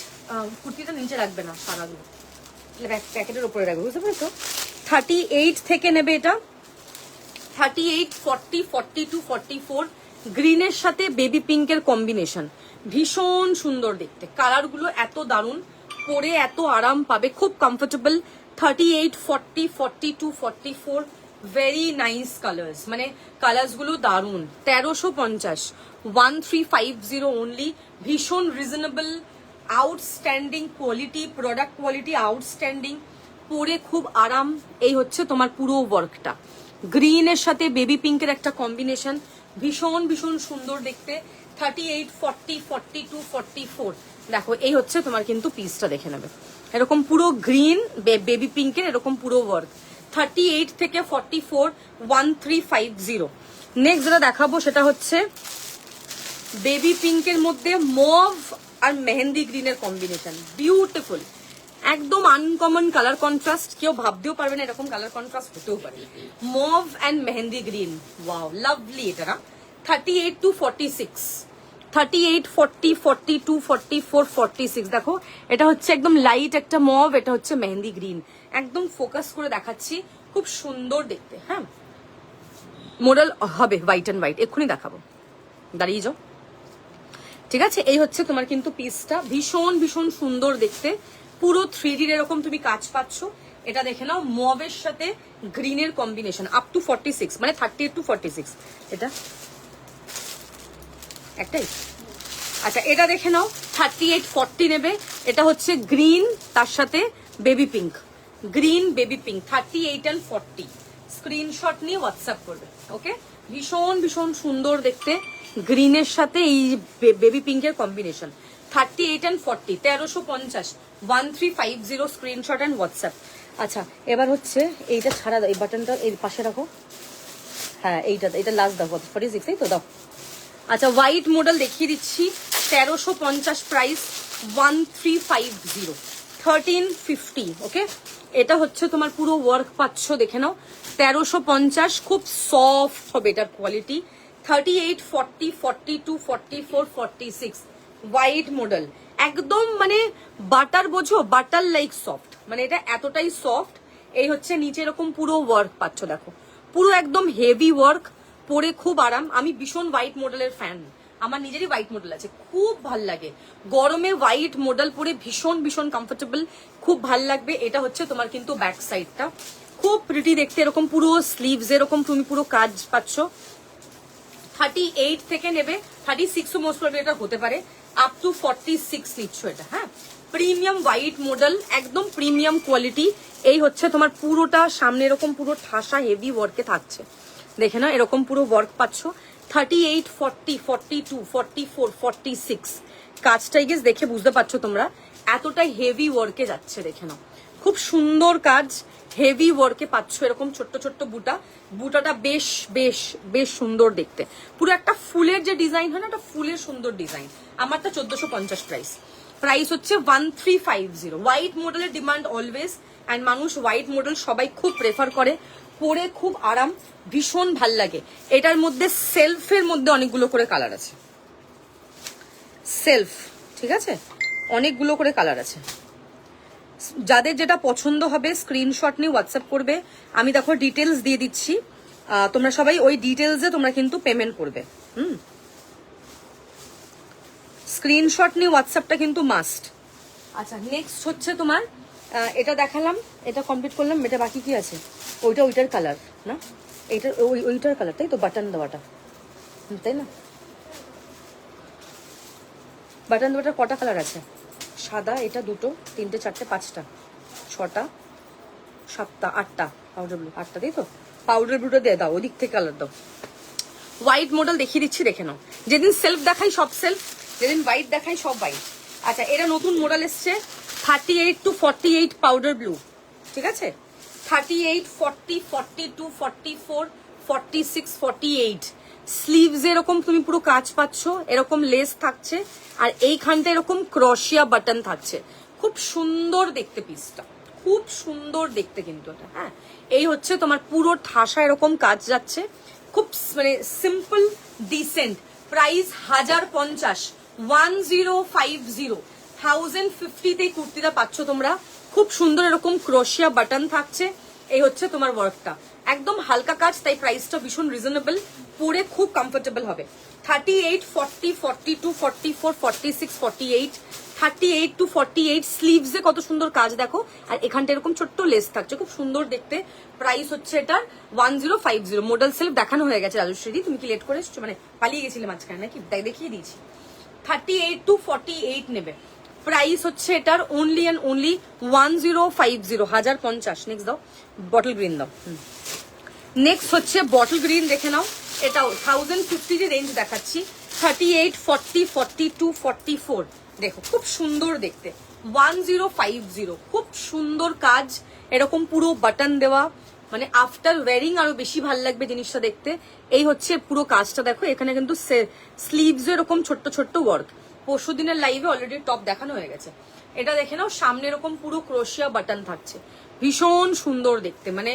কুর্তিটা নিচে রাখবে না, সারাগুলো প্যাকেটের উপরে রাখবে, বুঝতে পেরেছো। 38 থেকে নেবে এটা, 38, 40, 42, 44 গ্রিনের সাথে বেবি পিঙ্কের কম্বিনেশন, ভীষণ সুন্দর দেখতে, কালার গুলো এত দারুণ, পরে এত আরাম পাবে, খুব কমফোর্টেবল। 38, 40, 42, 44 ভেরি নাইস কালার্স, মানে কালার্স গুলো দারুণ। 1350, 1350 অনলি, ভীষণ reasonable, outstanding quality, product quality outstanding, পরে খুব আরাম। এই হচ্ছে তোমার পুরো ওয়ার্কটা, গ্রিনের সাথে বেবি পিঙ্কের একটা কম্বিনেশন, ভীষণ ভীষণ সুন্দর দেখতে। 38, 40, 42, 44 দেখো এই হচ্ছে তোমার কিন্তু পিসটা, দেখে নেবে এরকম পুরো গ্রিন বেবি পিঙ্কের এরকম পুরো ওয়ার্ক। 38 থেকে 44, 1350। নেক্সট যেটা দেখাবো সেটা হচ্ছে বেবি পিঙ্কের মধ্যে মভ আর মেহেন্দি গ্রিনের কম্বিনেশন, বিউটিফুল, একদম আনকমন কালার কন্ট্রাস্ট, কেউ ভাবতেও পারবে না এরকম কালার কন্ট্রাস্ট হতেও পারে। Mauve and mehendi green, wow lovely এটা না। 38 to 46, 38, 40, 42, 44, 46 দেখো এটা হচ্ছে একদম লাইট একটা মভ, এটা হচ্ছে মেহেন্দি গ্রিন, একদম ফোকাস করে দেখাচ্ছি, খুব সুন্দর দেখতে। হ্যাঁ মডেল হবে হোয়াইট অ্যান্ড হোয়াইট, এক্ষুনি দেখাবো, দাঁড়িয়ে যাও, ঠিক আছে। এই হচ্ছে তোমার কিন্তু পিসটা, ভীষণ ভীষণ সুন্দর দেখতে, পুরো 3D এরকম তুমি কাজ পাচ্ছ। এটা দেখে নাও, মভের সাথে গ্রিনের কম্বিনেশন, আপ টু 46, মানে 38 to 46 এটা একটাই। আচ্ছা এটা দেখে নাও, 38, 40 নেবে, এটা হচ্ছে গ্রিন তার সাথে baby pink, green baby pink, 38 and 40 screenshot নিয়ে হোয়াটসঅ্যাপ করবে, ওকে। ভীষণ ভীষণ সুন্দর দেখতে, গ্রিনের সাথে এই বেবি পিঙ্কের combination. 38 and 40, 1350, 1350 screenshot and WhatsApp. আচ্ছা এবার হচ্ছে এইটা ছাড়া দাও, এই বাটনটা এই পাশে রাখো, হ্যাঁ এটা লাস্ট দাও, 46 এই তো দাও। আচ্ছা হোয়াইট মডেল দেখিয়ে দিচ্ছি, 1350 প্রাইস, 1350, 1350, ওকে। এটা হচ্ছে তোমার পুরো ওয়ার্ক পাচ্ছ, দেখে নাও, 1350, খুব সফট হবে এটার কোয়ালিটি। 38, 40, 42, 44, 46 হোয়াইট মডেল, একদম মানে বাটার, বোঝো বাটার লাইক সফট, মানে এটা এতটাই সফট। এই হচ্ছে নিচে এরকম পুরো ওয়ার্ক পাচ্ছ, দেখো পুরো একদম হেভি ওয়ার্ক, পরে খুব আরাম। আমি ভীষণ হোয়াইট মডেলের ফ্যান, আমার নিজেরই হোয়াইট মডেল আছে, খুব ভাল লাগে গরমে হোয়াইট মডেল পরে, ভীষণ ভীষণ কমফোর্টেবল, খুব ভাল লাগবে। এটা হচ্ছে তোমার কিন্তু ব্যাক সাইডটা, খুব প্রিটি দেখতে, এরকম পুরো স্লিভস এরকম তুমি পুরো কাজ পাচ্ছ। 38 থেকে নেবে, 36 মোস্ট প্রবলি এটা হতে পারে, আপ টু 46 নিচ্ছ এটা। হ্যাঁ প্রিমিয়াম হোয়াইট মডেল, একদম প্রিমিয়াম কোয়ালিটি। এই হচ্ছে তোমার পুরোটা সামনে এরকম পুরো ঠাসা হেভি ওয়ার্কে থাকছে, দেখে না এরকম পুরো ওয়ার্ক পাচ্ছ। 38, 40, 42, 44, 46 কাজটাই গেস দেখে বুঝতে পারছো তোমরা, এতটাই হেভি ওয়ার্কে যাচ্ছে, দেখে নাও খুব সুন্দর কাজ, হেভি ওয়ার্কে পাচ্ছ এরকম ছোট্ট ছোট্ট বুটা। বুটাটা বেশ বেশ বেশ সুন্দর দেখতে, পুরো একটা ফুলের যে ডিজাইন হয় না, একটা ফুলের সুন্দর ডিজাইন। আমারটা 1450 প্রাইস। প্রাইস হচ্ছে 1350। হোয়াইট মডেলের ডিমান্ড অলওয়েজ, অ্যান্ড মানুষ হোয়াইট মডেল সবাই খুব প্রেফার করে, পরে খুব আরাম, ভীষণ ভাল লাগে। এটার মধ্যে সেলফের মধ্যে অনেকগুলো করে কালার আছে, সেলফ, ঠিক আছে, অনেকগুলো করে কালার আছে। যাদের যেটা পছন্দ হবে স্ক্রিনশট নিয়ে হোয়াটসঅ্যাপ করবে। আমি দেখো ডিটেলস দিয়ে দিচ্ছি, তোমরা সবাই ওই ডিটেলসে তোমরা কিন্তু পেমেন্ট করবে। স্ক্রিনশট নিয়ে হোয়াটসঅ্যাপটা কিন্তু মাস্ট। আচ্ছা, নেক্সট হচ্ছে তোমার এটা দেখালাম, এটা কমপ্লিট করলাম। এটা বাকি কি আছে? ওইটার কালার না, এইটার ওইটার কালার, তাই তো, বাটন দেওয়াটা, তাই না? বাটন দেওয়াটার কটা কালার আছে? সাদা, এটা দুটো, তিনটে, চারটে, পাঁচটা, ছটা, সাতটা, আটটা। পাউডার ব্লু 8টা, তাই তো? পাউডার ব্লুটা দিয়ে দাও, ওদিক থেকে কালার দাও। হোয়াইট মডেল দেখিয়ে দিচ্ছি, দেখে নাও। যেদিন সেলফ দেখাই সব সেলফ, যেদিন হোয়াইট দেখাই সব হোয়াইট। আচ্ছা, এটা নতুন মডেল এসছে 38 to 48 পাউডার ব্লু, ঠিক আছে? 38, 40, 42, 44, 46, 48 স্লিভস এরকম তুমি পুরো কাজ পাচ্ছ, এরকম লেস থাকছে, আর এইখানটা এরকম ক্রোশিয়া বাটন থাকছে। খুব সুন্দর দেখতে পিসটা, খুব সুন্দর দেখতে কিন্তু এটা। হ্যাঁ, এই হচ্ছে তোমার পুরো ঠাসা এরকম কাজ যাচ্ছে, খুব মানে সিম্পল ডিসেন্ট। প্রাইস 1050, 1050, 1050 কুর্তিটা পাচ্ছ তোমরা। খুব সুন্দর এরকম ক্রোশিয়া বাটন থাকছে। এই হচ্ছে তোমার ওয়ার্কটা, একদম হালকা কাজ, তাই প্রাইসটা ভীষণ রিজনেবল, পরে খুব কমফোর্টেবল হবে। 38, 40, 42, 44, 46, 48, 38 to 48 স্লিভসে কত সুন্দর কাজ দেখো, আর এখানটা এরকম ছোট্ট লেস থাকছে, খুব সুন্দর দেখতে। প্রাইস হচ্ছে এটার 1050। মডেল সেলফ দেখানো হয়ে গেছে রাজশ্রী, তুমি কি লেট করে এসছো, মানে পালিয়ে গেছিলে মাঝখানে নাকি? তাই দেখিয়ে দিয়েছি। 38 to 48 নেবে। প্রাইস হচ্ছে এটার অনলি অ্যান্ড অনলি 1050, 1050। নেক্সট দাও, বটল গ্রিন দাও। নেক্সট হচ্ছে বটল গ্রিন, দেখে নাও। এটাও 1050 যে রেঞ্জ দেখাচ্ছি, 38, 40, 42, 44। দেখো খুব সুন্দর দেখতে, 1050, খুব সুন্দর কাজ, এরকম পুরো বাটন দেওয়া, মানে আফটার ওয়ারিং আরো বেশি ভালো লাগবে জিনিসটা দেখতে। এই হচ্ছে পুরো কাজটা দেখো, এখানে কিন্তু স্লিভস এরকম ছোট্ট ছোট্ট ওয়ার্ক। পরশু দিনের লাইভে অলরেডি টপ দেখানো হয়ে গেছে। এটা দেখে নাও, সামনে এরকম পুরো ক্রোশিয়া বাটন থাকছে, ভীষণ সুন্দর দেখতে, মানে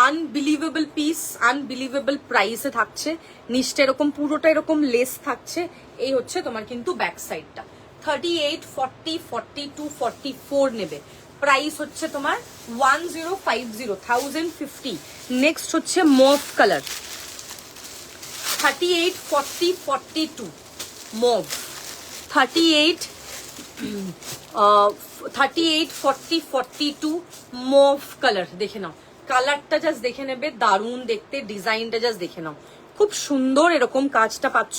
আনবিলিভেবল পিস, আনবিলিভেবল প্রাইসে থাকছে। নিচটা এরকম পুরোটা এরকম লেস থাকছে। এই হচ্ছে তোমার কিন্তু ব্যাক সাইডটা। 38, 40, 42, 44 নেবে। প্রাইস হচ্ছে তোমার 1050, 1050। নেক্সট হচ্ছে mauve colour, 38, 40, 42 mauve, 38, 38, 40, 42 mauve colour. দেখে নাও কালারটা, জাস্ট দেখে নেবে, দারুণ দেখতে, ডিজাইনটা জাস্ট দেখে নাও, খুব সুন্দর এরকম কাজটা পাচ্ছ।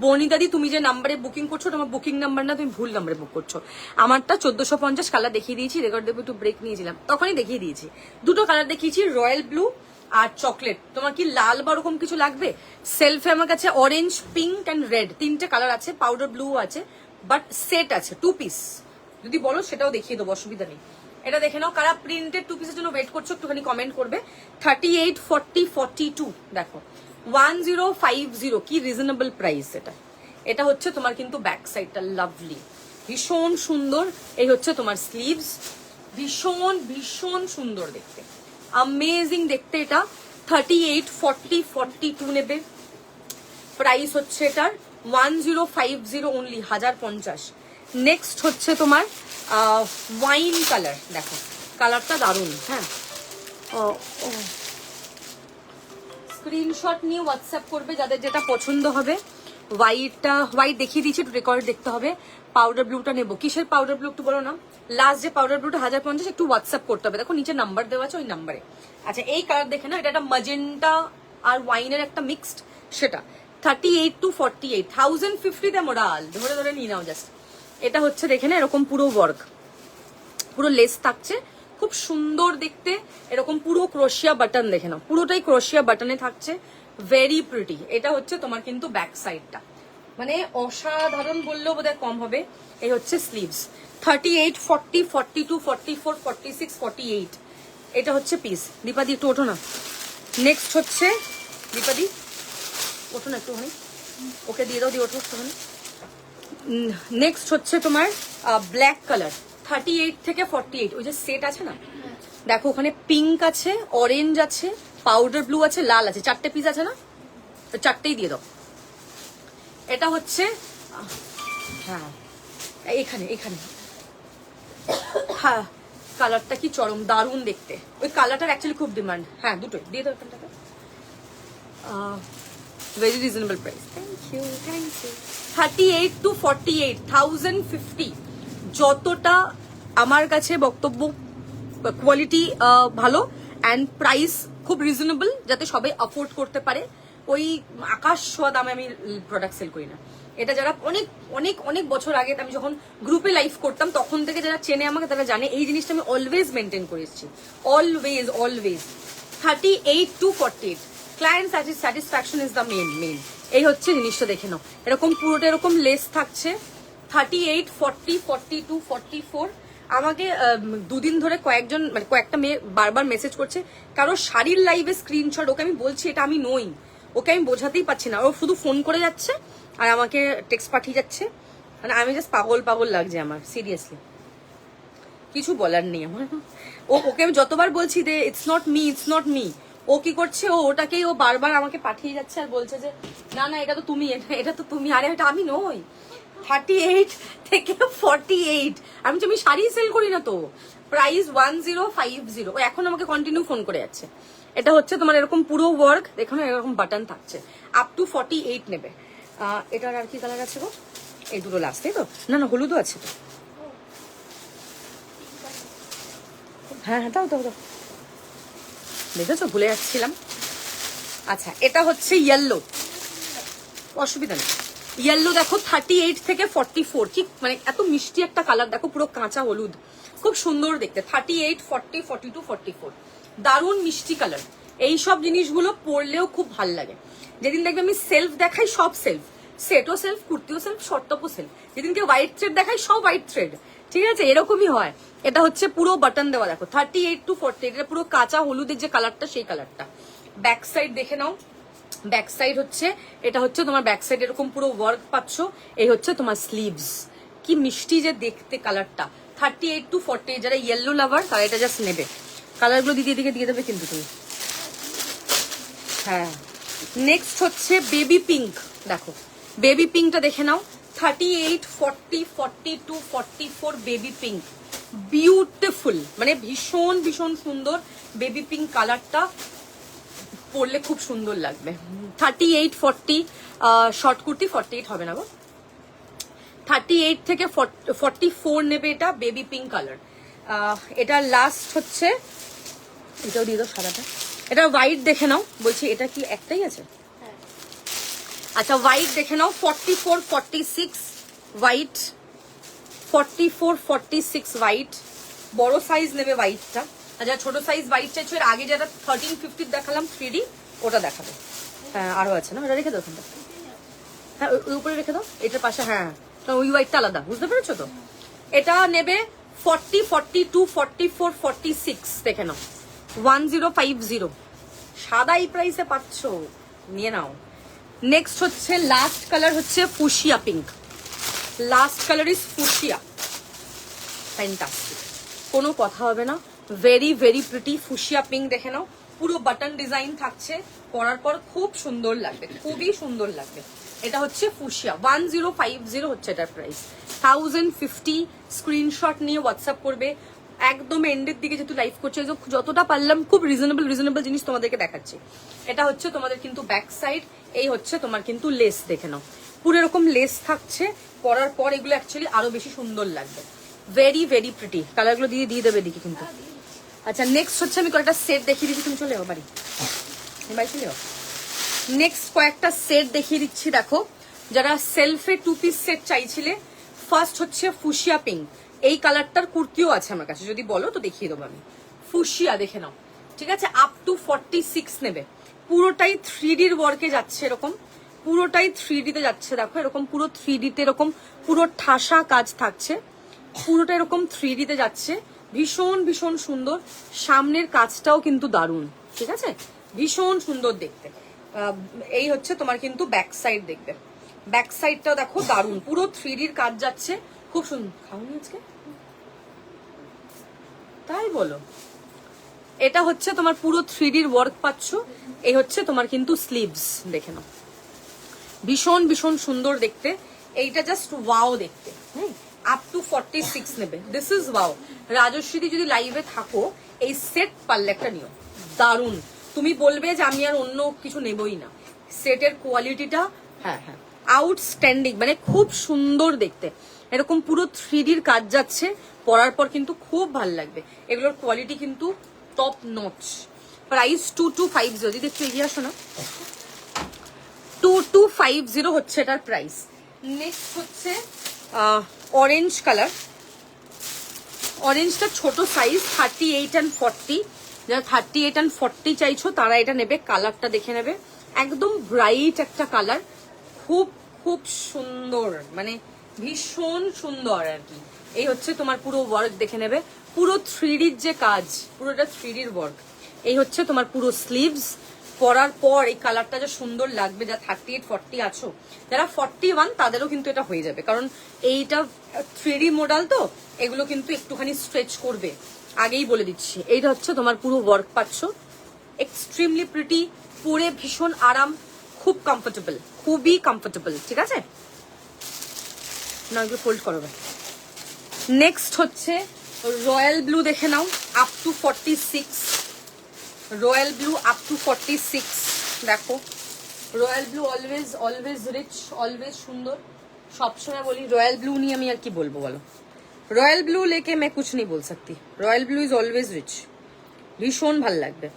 বনিদাদি, তুমি যে নাম্বারে বুকিং করছো, তোমার বুকিং নাম্বার না, তুমি ভুল নাম্বারে বুক করছো। আমারটা 1450 কালার দেখিয়ে দিয়েছি, রেকর্ড দেবো, একটু ব্রেক নিয়েছিলাম, তখনই দেখিয়ে দিয়েছি। দুটো কালার দেখিয়েছি, রয়্যাল ব্লু আর চকলেট। তোমার কি লাল বা ওরকম কিছু লাগবে? সেলফে আমার কাছে অরেঞ্জ, পিঙ্ক অ্যান্ড রেড তিনটে কালার আছে, পাউডার ব্লু আছে, বাট সেট আছে 2 পিস। যদি বলো সেটাও দেখিয়ে দেবো, অসুবিধা নেই। এটা দেখে নাও, কারা প্রিন্টেড 2 পিসের জন্য ওয়েট করছো একটুখানি কমেন্ট করবে। 38, 40, 42 দেখো, 1050, কি রিজনেবল প্রাইস এটা। এটা হচ্ছে তোমার কিন্তু ব্যাক সাইডটা লাভলি, ভীষণ সুন্দর। এই হচ্ছে তোমার স্লিভস, ভীষণ ভীষণ সুন্দর দেখতে, অ্যামেজিং দেখতে এটা। 38, 40, 42 নেবে। প্রাইস হচ্ছে এটার 1050 অনলি, 1050। নেক্সট হচ্ছে তোমার ওয়াইন কালার, দেখো কালারটা দারুণ। হ্যাঁ, স্ক্রিনশট নিয়ে হোয়াটসঅ্যাপ করবে যাদের যেটা পছন্দ হবে। হোয়াইটটা, হোয়াইট দেখিয়ে দিচ্ছি, একটু রেকর্ড দেখতে হবে। পাউডার ব্লুটা নেবো, কিসের পাউডার ব্লু একটু বলো না। লাস্ট যে পাউডার ব্লুটা 1050, একটু হোয়াটসঅ্যাপ করতে হবে, দেখো নিচে নাম্বার দেওয়া আছে, ওই নাম্বারে। আচ্ছা, এই কালার দেখে না, এটা একটা ম্যাজেন্টা আর ওয়াইনের একটা মিক্সড, সেটা 38 to 48, 1050 মোড়াল ধরে ধরে নিয়ে নাও জাস্ট। এটা হচ্ছে দেখে না, এরকম পুরো ওয়ার্ক, পুরো লেস থাকছে, খুব সুন্দর দেখতে, এরকম পুরো ক্রোশিয়া বাটন দেখে নাও, পুরোটাই ক্রোশিয়া বাটনে থাকছে, ভেরি প্রিটি। এটা হচ্ছে তোমার কিন্তু ব্যাক সাইডটা, মানে অসাধারণ বললেও বোধহয় কম হবে। এই হচ্ছে স্লিভস, 38, 40, 42, 44, 46, 48 এটা হচ্ছে পিস। দীপাদি একটু ওঠো না। নেক্সট হচ্ছে দীপাদি ওঠো না একটুখানি, ওকে দিয়ে দাও, দিয়ে ওঠো একটুখানি। নেক্সট হচ্ছে তোমার ব্ল্যাক কালার 38 থেকে 48, ওই যে সেট আছে না, দেখো ওখানে পিঙ্ক আছে, অরেঞ্জ আছে, পাউডার ব্লু আছে, লাল আছে, 4টে পিস আছে না, তো 4টেই দিয়ে দাও। এটা হচ্ছে হ্যাঁ এখানে এখানে, হ্যাঁ কালারটা কি চরম দারুণ দেখতে, ওই কালারটার অ্যাকচুয়ালি খুব ডিমান্ড। হ্যাঁ দুটোই দিয়ে দাও এখানটাকে। Very reasonable price, thank you thank you. 38 to 48, 1050, যতটা আমার কাছে বক্তব্য, কোয়ালিটি ভালো অ্যান্ড প্রাইস খুব রিজনেবল, যাতে সবাই অ্যাফোর্ড করতে পারে। ওই আকাশ ছোঁয়া দামে আমি প্রোডাক্ট সেল করি না। এটা যারা অনেক অনেক অনেক বছর আগে আমি যখন গ্রুপে লাইভ করতাম তখন থেকে যারা চেনে আমাকে তারা জানে এই জিনিসটা আমি অলওয়েজ মেনটেন করে এসেছি, always always. 38 to 48, client satisfaction is the main. এই হচ্ছে জিনিসটা, দেখে নাও এরকম পুরোটা এরকম লেস থাকছে। 38, 40, 42, 44। আমাকে দুদিন ধরে কয়েকজন মানে কয়েকটা মেয়ে বারবার মেসেজ করছে, কারো শাড়ির লাইভে স্ক্রিনশট, ওকে আমি বলছি এটা আমি নই, ওকে আমি বোঝাতেই পারছি না, ও শুধু ফোন করে যাচ্ছে আর আমাকে টেক্সট পাঠিয়ে যাচ্ছে, মানে আমি জাস্ট পাগল পাগল লাগছে আমার, সিরিয়াসলি কিছু বলার নেই আমার। ওকে আমি যতবার বলছি যে it's not me it's not me, ও কি করছে, ওটাকেই ও বারবার আমাকে পাঠিয়ে যাচ্ছে আর বলছে যে না না এটা তো তুমি, এটা তো তুমি, আরে এটা আমি নই। 38 থেকে 48, আমি শাড়ি সেল করি না তো। প্রাইস 1050। ও এখন আমাকে কন্টিনিউ ফোন করে যাচ্ছে। এটা হচ্ছে তোমার এরকম পুরো ওয়ার্ক, দেখো না এরকম বাটন থাকছে, আপ টু 48 নেবে। এটার আর কি কালার আছে গো? এই দুটো লাস্ট, তাই তো? না না হলুদও আছে তো। হ্যাঁ হ্যাঁ দাও দাও দাও, দেখেছো ভুলে যাচ্ছিলাম। আচ্ছা এটা হচ্ছে ইয়েলো, অসুবিধা নেই। ইয়েলো দেখো 38 থেকে 44, কি মানে এত মিষ্টি একটা কালার, দেখো পুরো কাঁচা হলুদ, খুব সুন্দর দেখতে। 38, 40, 42, 44, দারুণ মিষ্টি কালার। এইসব জিনিসগুলো পরলেও খুব ভাল লাগে। যেদিন দেখবে আমি সেলফ দেখাই, সব সেলফ, সেটও সেলফ, কুর্তিও সেলফ, শর্ট টপও সেলফ। যেদিনকে হোয়াইট থ্রেড দেখাই, সব হোয়াইট থ্রেড, ঠিক আছে, এরকমই হয়। এটা হচ্ছে পুরো বাটন দেওয়া, দেখো 38 to 48, এটা পুরো কাঁচা হলুদের যে কালারটা সেই কালারটা। ব্যাক সাইড দেখে নাও, ব্যাক সাইড হচ্ছে এটা হচ্ছে তোমার ব্যাক সাইড এরকম পুরো ওয়ার্ক পাচ্ছ। এই হচ্ছে তোমার স্লিভস, কি মিষ্টি যে দেখতে কালারটা। 38 to 40, যারা ইয়েলো লাভার তারা এটা জাস্ট নেবে। কালারগুলো দিদি এদিকে দিয়ে দেবে কিন্তু তুমি। হ্যাঁ নেক্সট হচ্ছে বেবি পিঙ্ক, দেখো বেবি পিঙ্কটা দেখে নাও। 38, 40, 42, 44, বেবি পিঙ্ক, বিউটিফুল, মানে ভীষণ ভীষণ সুন্দর বেবি পিঙ্ক কালারটা, পরলে খুব সুন্দর লাগবে। 38, 40, শর্ট কুর্তি 48 হবে না গো, 38 থেকে 44 নেবে এটা, বেবি পিঙ্ক কালার। এটা লাস্ট হচ্ছে, এটাও দিয়ে দাও সাদাটা। এটা হোয়াইট দেখে নাও, বলছি এটা কি একটাই আছে? আচ্ছা হোয়াইট দেখে নাও, 44, 46 হোয়াইট, 44, 46 হোয়াইট, বড় সাইজ নেবে হোয়াইটটা। আর যারা ছোট সাইজ হোয়াইট চাইছো, এর আগে যারা 1350 দেখালাম 3D, ওটা দেখাবে। হ্যাঁ আরো আছে না, ওটা রেখে দাও ওখানটা। হ্যাঁ ওই উপরে রেখে দাও, এটার পাশে। হ্যাঁ ওই হোয়াইটটা আলাদা, বুঝতে পেরেছো তো? এটা নেবে 40, 42, 44, 46 দেখে নাও, 1050। সাদা এই প্রাইসে পাচ্ছ, নিয়ে নাও। নেক্সট হচ্ছে লাস্ট কালার হচ্ছে fuchsia pink, last colour is fuchsia, fantastic, কোনো কথা হবে না, very very pretty fuchsia pink দেখে নাও, পুরো বাটন ডিজাইন থাকছে, পরার পর খুব সুন্দর লাগবে, খুবই সুন্দর লাগবে। এটা হচ্ছে ফুশিয়া, 1050 হচ্ছে এটার প্রাইস। 1050, স্ক্রিনশট নিয়ে হোয়াটসঅ্যাপ করবে। একদম এন্ডের দিকে যেহেতু লাইভ করছে, যতটা পারলাম খুব রিজনেবল জিনিস তোমাদেরকে দেখাচ্ছি। এটা হচ্ছে তোমাদের কিন্তু ব্যাক সাইড, এই হচ্ছে তোমার কিন্তু লেস দেখে নাও, পুরো এরকম লেস থাকছে, পরার পর এগুলো অ্যাকচুয়ালি আরো বেশি সুন্দর লাগবে। ভেরি ভেরি প্রিটি, কালারগুলো দিয়ে দেবে দিকে কিন্তু। আচ্ছা নেক্সট হচ্ছে আমি কয়েকটা সেট দেখিয়ে দিচ্ছি, তুমি চলে যাও বাড়ি, বাড়ি চলে যাও। নেক্সট কয়েকটা সেট দেখিয়ে দিচ্ছি, দেখো যারা সেলফে 2 পিস সেট চাইছিলে। ফার্স্ট হচ্ছে ফুশিয়া পিঙ্ক, এই কালারটার কুর্তিও আছে আমার কাছে, যদি বলো তো দেখিয়ে দেবো আমি। ফুশিয়া দেখে নাও, ঠিক আছে, আপ টু 46 নেবে। পুরোটাই 3Dর ওয়ার্কে যাচ্ছে, এরকম পুরোটাই 3Dতে যাচ্ছে, দেখো এরকম পুরো 3Dতে এরকম পুরো ঠাসা কাজ থাকছে, পুরোটা এরকম 3Dতে যাচ্ছে। ভীষণ ভীষণ সুন্দর, সামনের কাজটাও কিন্তু দারুণ, ঠিক আছে, ভীষণ সুন্দর দেখতে। এই হচ্ছে তোমার কিন্তু ব্যাক সাইড, দেখবে ব্যাক সাইডটাও দেখো দারুণ, পুরো 3Dর কাজ যাচ্ছে, খুব সুন্দর। খাওনি আজকে, তাই বলো। এটা হচ্ছে তোমার পুরো 3Dর ওয়ার্ক পাচ্ছ। এই হচ্ছে তোমার কিন্তু স্লিভস, দেখে নাও, ভীষণ ভীষণ সুন্দর দেখতে। এইটা জাস্ট ওয়াও দেখতে। আপ টু 46 নেবে, দিস ইজ ওয়াও। রাজশ্রী যদি লাইভে থাকো, এই সেট পারলে একটা নিও, দারুণ। তুমি বলবে যে আমি আর অন্য কিছু নেবই না। সেটের কোয়ালিটিটা হ্যাঁ হ্যাঁ আউটস্ট্যান্ডিং, মানে খুব সুন্দর দেখতে। এরকম পুরো 3Dর কাজ যাচ্ছে, পরার পর কিন্তু খুব ভালো লাগবে। এগুলোর কোয়ালিটি কিন্তু টপ নচ। প্রাইস 2250। যদি একটু এগিয়ে আসো না, 2250 হচ্ছে এটার প্রাইস। নেক্সট হচ্ছে অরেঞ্জ কালার। অরেঞ্জটা ছোট সাইজ, 38 and 40। যারা 38 and 40 চাইছো তারা এটা নেবে। কালারটা দেখে নেবে, একদম ব্রাইট একটা কালার, খুব খুব সুন্দর, মানে ভীষণ সুন্দর আর কি। এই হচ্ছে তোমার পুরো ওয়ার্ক, দেখে নেবে পুরো 3Dর যে কাজ, পুরোটা 3Dর ওয়ার্ক। এই হচ্ছে তোমার পুরো স্লিভস। পরার পর এই কালারটা যা সুন্দর লাগবে, যা 38 40 আছো, যারা 41 তাদেরও কিন্তু এটা হয়ে যাবে, কারণ এইটা 3D মডেল তো, এগুলো কিন্তু একটুখানি স্ট্রেচ করবে, আগেই বলে দিচ্ছি। এইটা হচ্ছে তোমার পুরো ওয়ার্ক পাচ্ছ, এক্সট্রিমলি প্রিটি, পরে ভীষণ আরাম, খুব কমফোর্টেবল, খুবই কমফোর্টেবল, ঠিক আছে না, এগুলো ফোল্ড করবে। নেক্সট হচ্ছে রয়্যাল ব্লু, দেখে নাও, up to 46। Royal blue up to 46। দেখো royal blue always always rich, always সুন্দর। সবসময় বলি রয়্যাল ব্লু নিয়ে আমি আর কি বলবো বলো। রয়্যাল ব্লু লেকে मैं कुछ नहीं बोल सकती। Royal blue is always rich, ভীষণ ভাল লাগবে,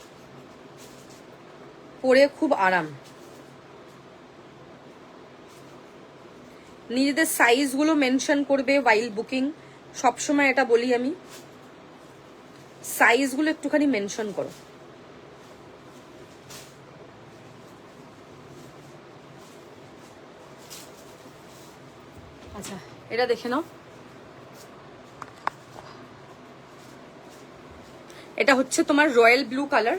পরে খুব আরাম। নিজেদের সাইজগুলো মেনশন করবে ওয়াইল বুকিং, সবসময় এটা বলি আমি, সাইজগুলো একটুখানি মেনশন করো। আচ্ছা এটা দেখে নাও, এটা হচ্ছে তোমার রয়্যাল ব্লু কালার,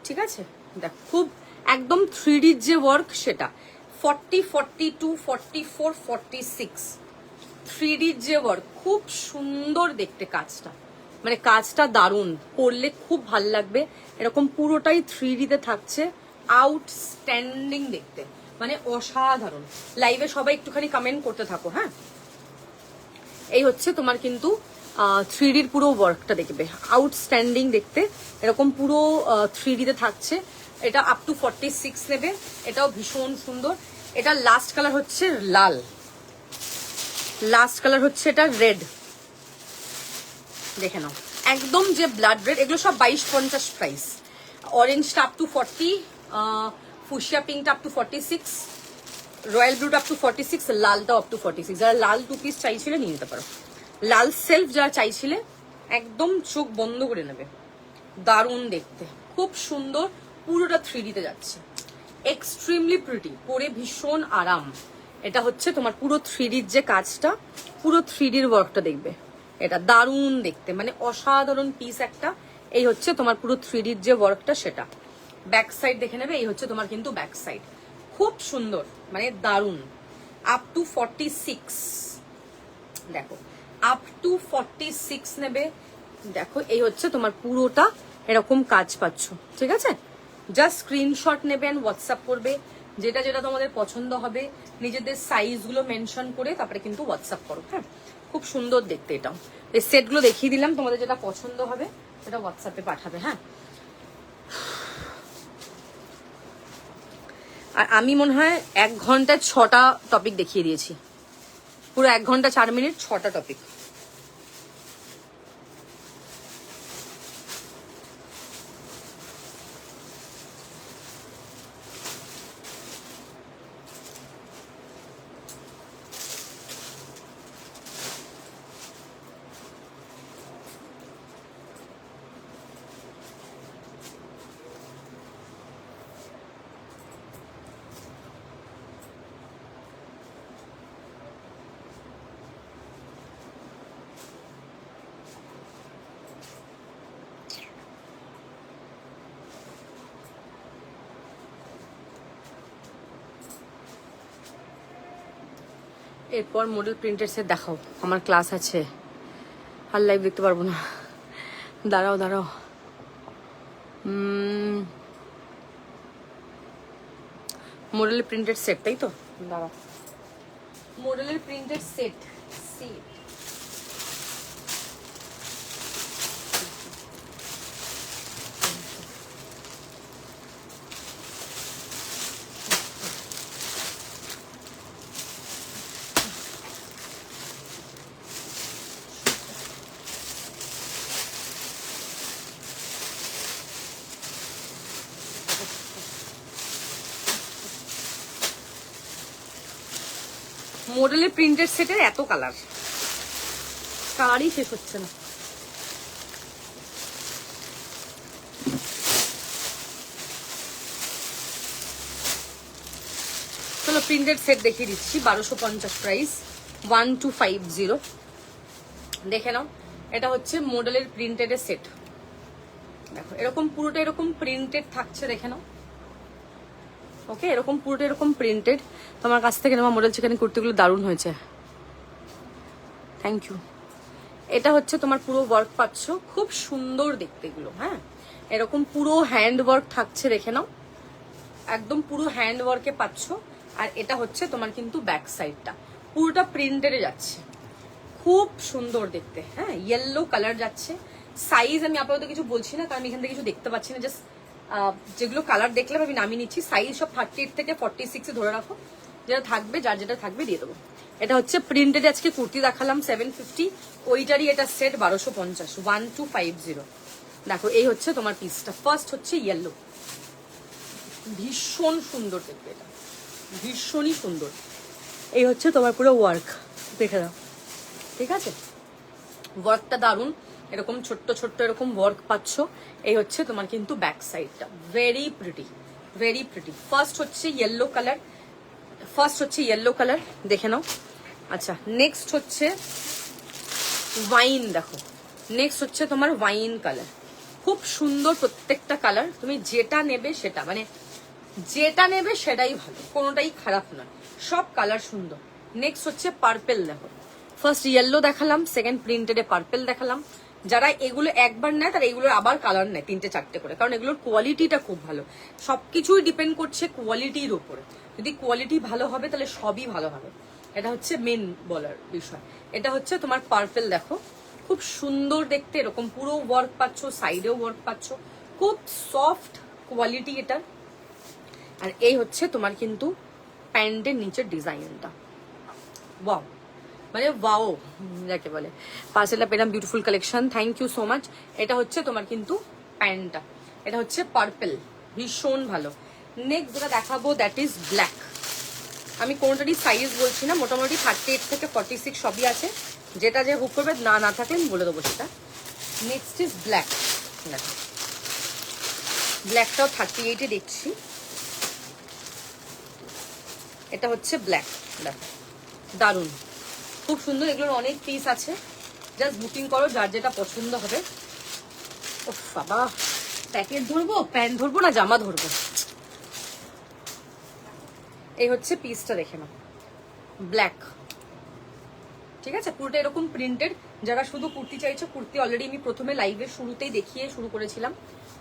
ঠিক আছে। দেখ খুব একদম 3Dর যে ওয়ার্ক সেটা, 40 42 44 46 3Dর যে ওয়ার্ক, খুব সুন্দর দেখতে কাজটা, মানে কাজটা দারুণ, পরলে খুব ভাল লাগবে। এরকম পুরোটাই 3Dতে থাকছে, আউটস্ট্যান্ডিং দেখতে, মানে অসাধারণ। লাইভে সবাই একটুখানি কমেন্ট করতে থাকো, হ্যাঁ। এই হচ্ছে তোমার কিন্তু 3Dর পুরো ওয়ার্কটা, দেখবে আউটস্ট্যান্ডিং দেখতে, এরকম পুরো 3Dতে থাকছে। এটা আপ টু 46 নেবে, এটাও ভীষণ সুন্দর। এটা লাস্ট কালার হচ্ছে লাল, লাস্ট কালার হচ্ছে এটা রেড, দেখে নাও একদম যে ব্লাড রেড। এগুলো সব 2250 প্রাইস। অরেঞ্জটা আপ টু 40, ফুশিয়া পিঙ্কটা আপ টু 46, রয়্যাল ব্লুটা আপ টু 46, লালটাও আপ টু 46। যারা লাল 2 পিস চাইছিলে নিয়ে নিতে পারো। লাল সেলফ যারা চাইছিলে একদম চোখ বন্ধ করে নেবে, দারুণ দেখতে, খুব সুন্দর, পুরোটা 3Dতে যাচ্ছে, এক্সট্রিমলি প্রিটি, পরে ভীষণ আরাম। এটা হচ্ছে তোমার পুরো 3Dর যে কাজটা, পুরো 3Dর ওয়ার্কটা দেখবে, এটা দারুণ দেখতে, মানে অসাধারণ পিস একটা। এই হচ্ছে তোমার পুরো 3Dর যে ওয়ার্কটা সেটা। ব্যাক সাইড দেখে নেবে, এই হচ্ছে তোমার কিন্তু ব্যাক সাইড, খুব সুন্দর, মানে দারুণ। আপ টু 46, দেখো আপ টু 46 নেবে। দেখো এই হচ্ছে তোমার পুরোটা এরকম কাজ পাচ্ছ, ঠিক আছে। জাস্ট স্ক্রিনশট নেবে এন্ড হোয়াটসঅ্যাপ করবে, যেটা যেটা তোমাদের পছন্দ হবে, নিজেদের সাইজগুলো মেনশন করে তারপরে কিন্তু হোয়াটসঅ্যাপ করো, হ্যাঁ। খুব সুন্দর দেখতে এটাও। এই সেটগুলো দেখিয়ে দিলাম, তোমাদের যেটা পছন্দ হবে সেটা হোয়াটসঅ্যাপে পাঠাবে, হ্যাঁ। আর আমি মনে হয় 1 ঘন্টায় 6টা টপিক দেখিয়ে দিয়েছি, পুরো 1 ঘন্টা 4 মিনিট 6টা টপিক। এরপর মডেল প্রিন্টেড সেট দেখাও, আমার ক্লাস আছে আর লাইভ দেখতে পারবো না। দাঁড়াও দাঁড়াও, মডেলের প্রিন্টেড সেট, তাই তো? দাঁড়াও, মডেলের প্রিন্টেড সেট সেট মডেলের প্রিন্টেড সেটের এত কালারই শেষ হচ্ছে না। চলো প্রিন্টেড সেট দেখিয়ে দিচ্ছি, 1250 প্রাইস, 1250। দেখে নাও, এটা হচ্ছে মডেলের প্রিন্টেডের সেট। দেখো এরকম পুরোটা এরকম প্রিন্টেড থাকছে, দেখে নাও। ওকে, এরকম পুরোটা এরকম প্রিন্টেড। তোমার কাছ থেকে নেওয়া মডেল চিকেন কুর্তিগুলো দারুণ হয়েছে, থ্যাংক ইউ। এটা হচ্ছে তোমার পুরো ওয়ার্ক পাচ্ছ, খুব সুন্দর দেখতে এগুলো। হ্যাঁ, এরকম পুরো হ্যান্ড ওয়ার্ক থাকছে, দেখে নাও, একদম পুরো হ্যান্ড ওয়ার্কে পাচ্ছ। আর এটা হচ্ছে তোমার কিন্তু ব্যাক সাইডটা পুরোটা প্রিন্টেডে যাচ্ছে, খুব সুন্দর দেখতে। হ্যাঁ, ইয়েলো কালার যাচ্ছে। সাইজ আমি আপাতত কিছু বলছি না, কারণ এখান থেকে কিছু দেখতে পাচ্ছি না, জাস্ট যেগুলো কালার দেখলাম আমি নামিয়ে নিচ্ছি। সাইজ সব 38 থেকে 46 ধরে রাখো, যেটা থাকবে, যার যেটা থাকবে দিয়ে দেবো। এটা হচ্ছে প্রিন্টেড, আজকে কুর্তি দেখালাম 750, ওইটারই এটা সেট 1250, 1250। দেখো এই হচ্ছে তোমার পিসটা। ফার্স্ট হচ্ছে ইয়েলো, ভীষণ সুন্দর দেখবে, এটা ভীষণই সুন্দর। এই হচ্ছে তোমার পুরো ওয়ার্ক, দেখে দাও, ঠিক আছে? ওয়ার্কটা দারুণ, এরকম ছোট্ট ছোট্ট এরকম ওয়ার্ক পাচ্ছ। এই হচ্ছে তোমার কিন্তু ব্যাক সাইডটা, very pretty, very pretty. First হচ্ছে ইয়েলো কালার, দেখে নাও। আচ্ছা, নেক্সট হচ্ছে ওয়াইন, দেখো নেক্সট হচ্ছে তোমার ওয়াইন কালার, খুব সুন্দর প্রত্যেকটা কালার। তুমি যেটা নেবে সেটা, মানে যেটা নেবে সেটাই ভালো, কোনোটাই খারাপ না, সব কালার সুন্দর। নেক্সট হচ্ছে পার্পেল, দেখো ফার্স্ট ইয়েলো দেখালাম, সেকেন্ড প্রিন্টেডে পার্পেল দেখালাম। যারা এগুলো একবার নেয় তারা এগুলোর আবার কালার নেয় 3টে 4টে করে, কারণ এগুলোর কোয়ালিটিটা খুব ভালো। সবকিছুই ডিপেন্ড করছে কোয়ালিটির উপরে, যদি কোয়ালিটি ভালো হবে তাহলে সবই ভালো হবে, এটা হচ্ছে মেন বলার বিষয়। এটা হচ্ছে তোমার পার্পেল, দেখো খুব সুন্দর দেখতে, এরকম পুরো ওয়ার্ক পাচ্ছ, সাইডেও ওয়ার্ক পাচ্ছ, খুব সফট কোয়ালিটি এটার। আর এই হচ্ছে তোমার কিন্তু প্যান্টের নিচের ডিজাইনটা, ওয়াও, মানে ওয়াও যাকে বলে। পার্সেলটা পেলাম, beautiful collection, thank you so much. এটা হচ্ছে তোমার কিন্তু প্যান্টটা, এটা হচ্ছে পার্পেল, ভীষণ ভালো। নেক্সট যেটা দেখাবো দ্যাট ইজ ব্ল্যাক। আমি কোনোটারই সাইজ বলছি না, মোটামুটি 38 থেকে 46 সবই আছে, যেটা যে বুক করবে না থাকলে আমি বলে দেবো সেটা। নেক্সট ইজ ব্ল্যাক, ব্ল্যাকটাও 38-এ দেখছি। এটা হচ্ছে ব্ল্যাক, দেখো দারুণ, খুব সুন্দর। এগুলোর অনেক পিস আছে, জাস্ট বুকিং করো, যার যেটা পছন্দ হবে। ও বাবা, প্যাকেট ধরবো, প্যান্ট ধরবো না জামা ধরবো। এই হচ্ছে পিসটা, দেখে নাও, ব্ল্যাক, ঠিক আছে? পুরোটা এরকম প্রিন্টেড। যারা শুধু কুর্তি চাইছো, কুর্তি অলরেডি আমি প্রথমে লাইভের শুরুতেই দেখিয়ে শুরু করেছিলাম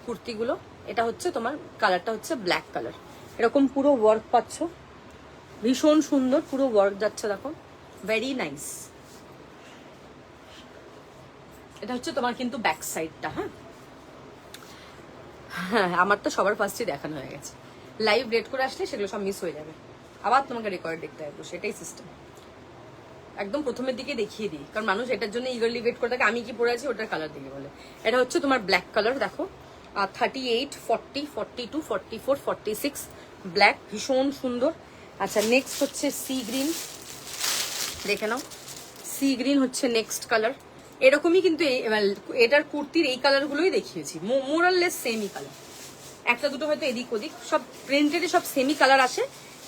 কুর্তিগুলো। এটা হচ্ছে তোমার কালারটা হচ্ছে ব্ল্যাক কালার, এরকম পুরো ওয়ার্ক পাচ্ছ, ভীষণ সুন্দর পুরো ওয়ার্ক যাচ্ছে, দেখো ভেরি নাইস। এটা হচ্ছে তোমার কিন্তু ব্যাক সাইডটা। হ্যাঁ, আমার তো সবার ফার্স্টে দেখানো হয়ে গেছে, লাইভ রেড করে আসলে সেগুলো সব মিস হয়ে যাবে, আবার তোমাকে রেকর্ড দেখতে হবে, সেটাই সিস্টেম। একদম প্রথমের দিকে দেখিয়ে দিই, কারণ মানুষ এটার জন্য ইগারলি ওয়েট করে থাকে আমি কি পরে আছি ওটার কালার দিকে বলে। এটা হচ্ছে তোমার ব্ল্যাক কালার, দেখো 38, 40, 42, 44, 46 ব্ল্যাক, ভীষণ সুন্দর। আচ্ছা, নেক্সট হচ্ছে সি গ্রিন, দেখে নাও, সি গ্রিন হচ্ছে নেক্সট কালার। এরকমই কিন্তু এটার কুর্তির এই কালারগুলোই দেখিয়েছি, মোরাললেস সেমি কালার, একটা দুটো হয়তো এদিক ওদিক, সব প্রিন্টেডে সব সেমি কালার আসে।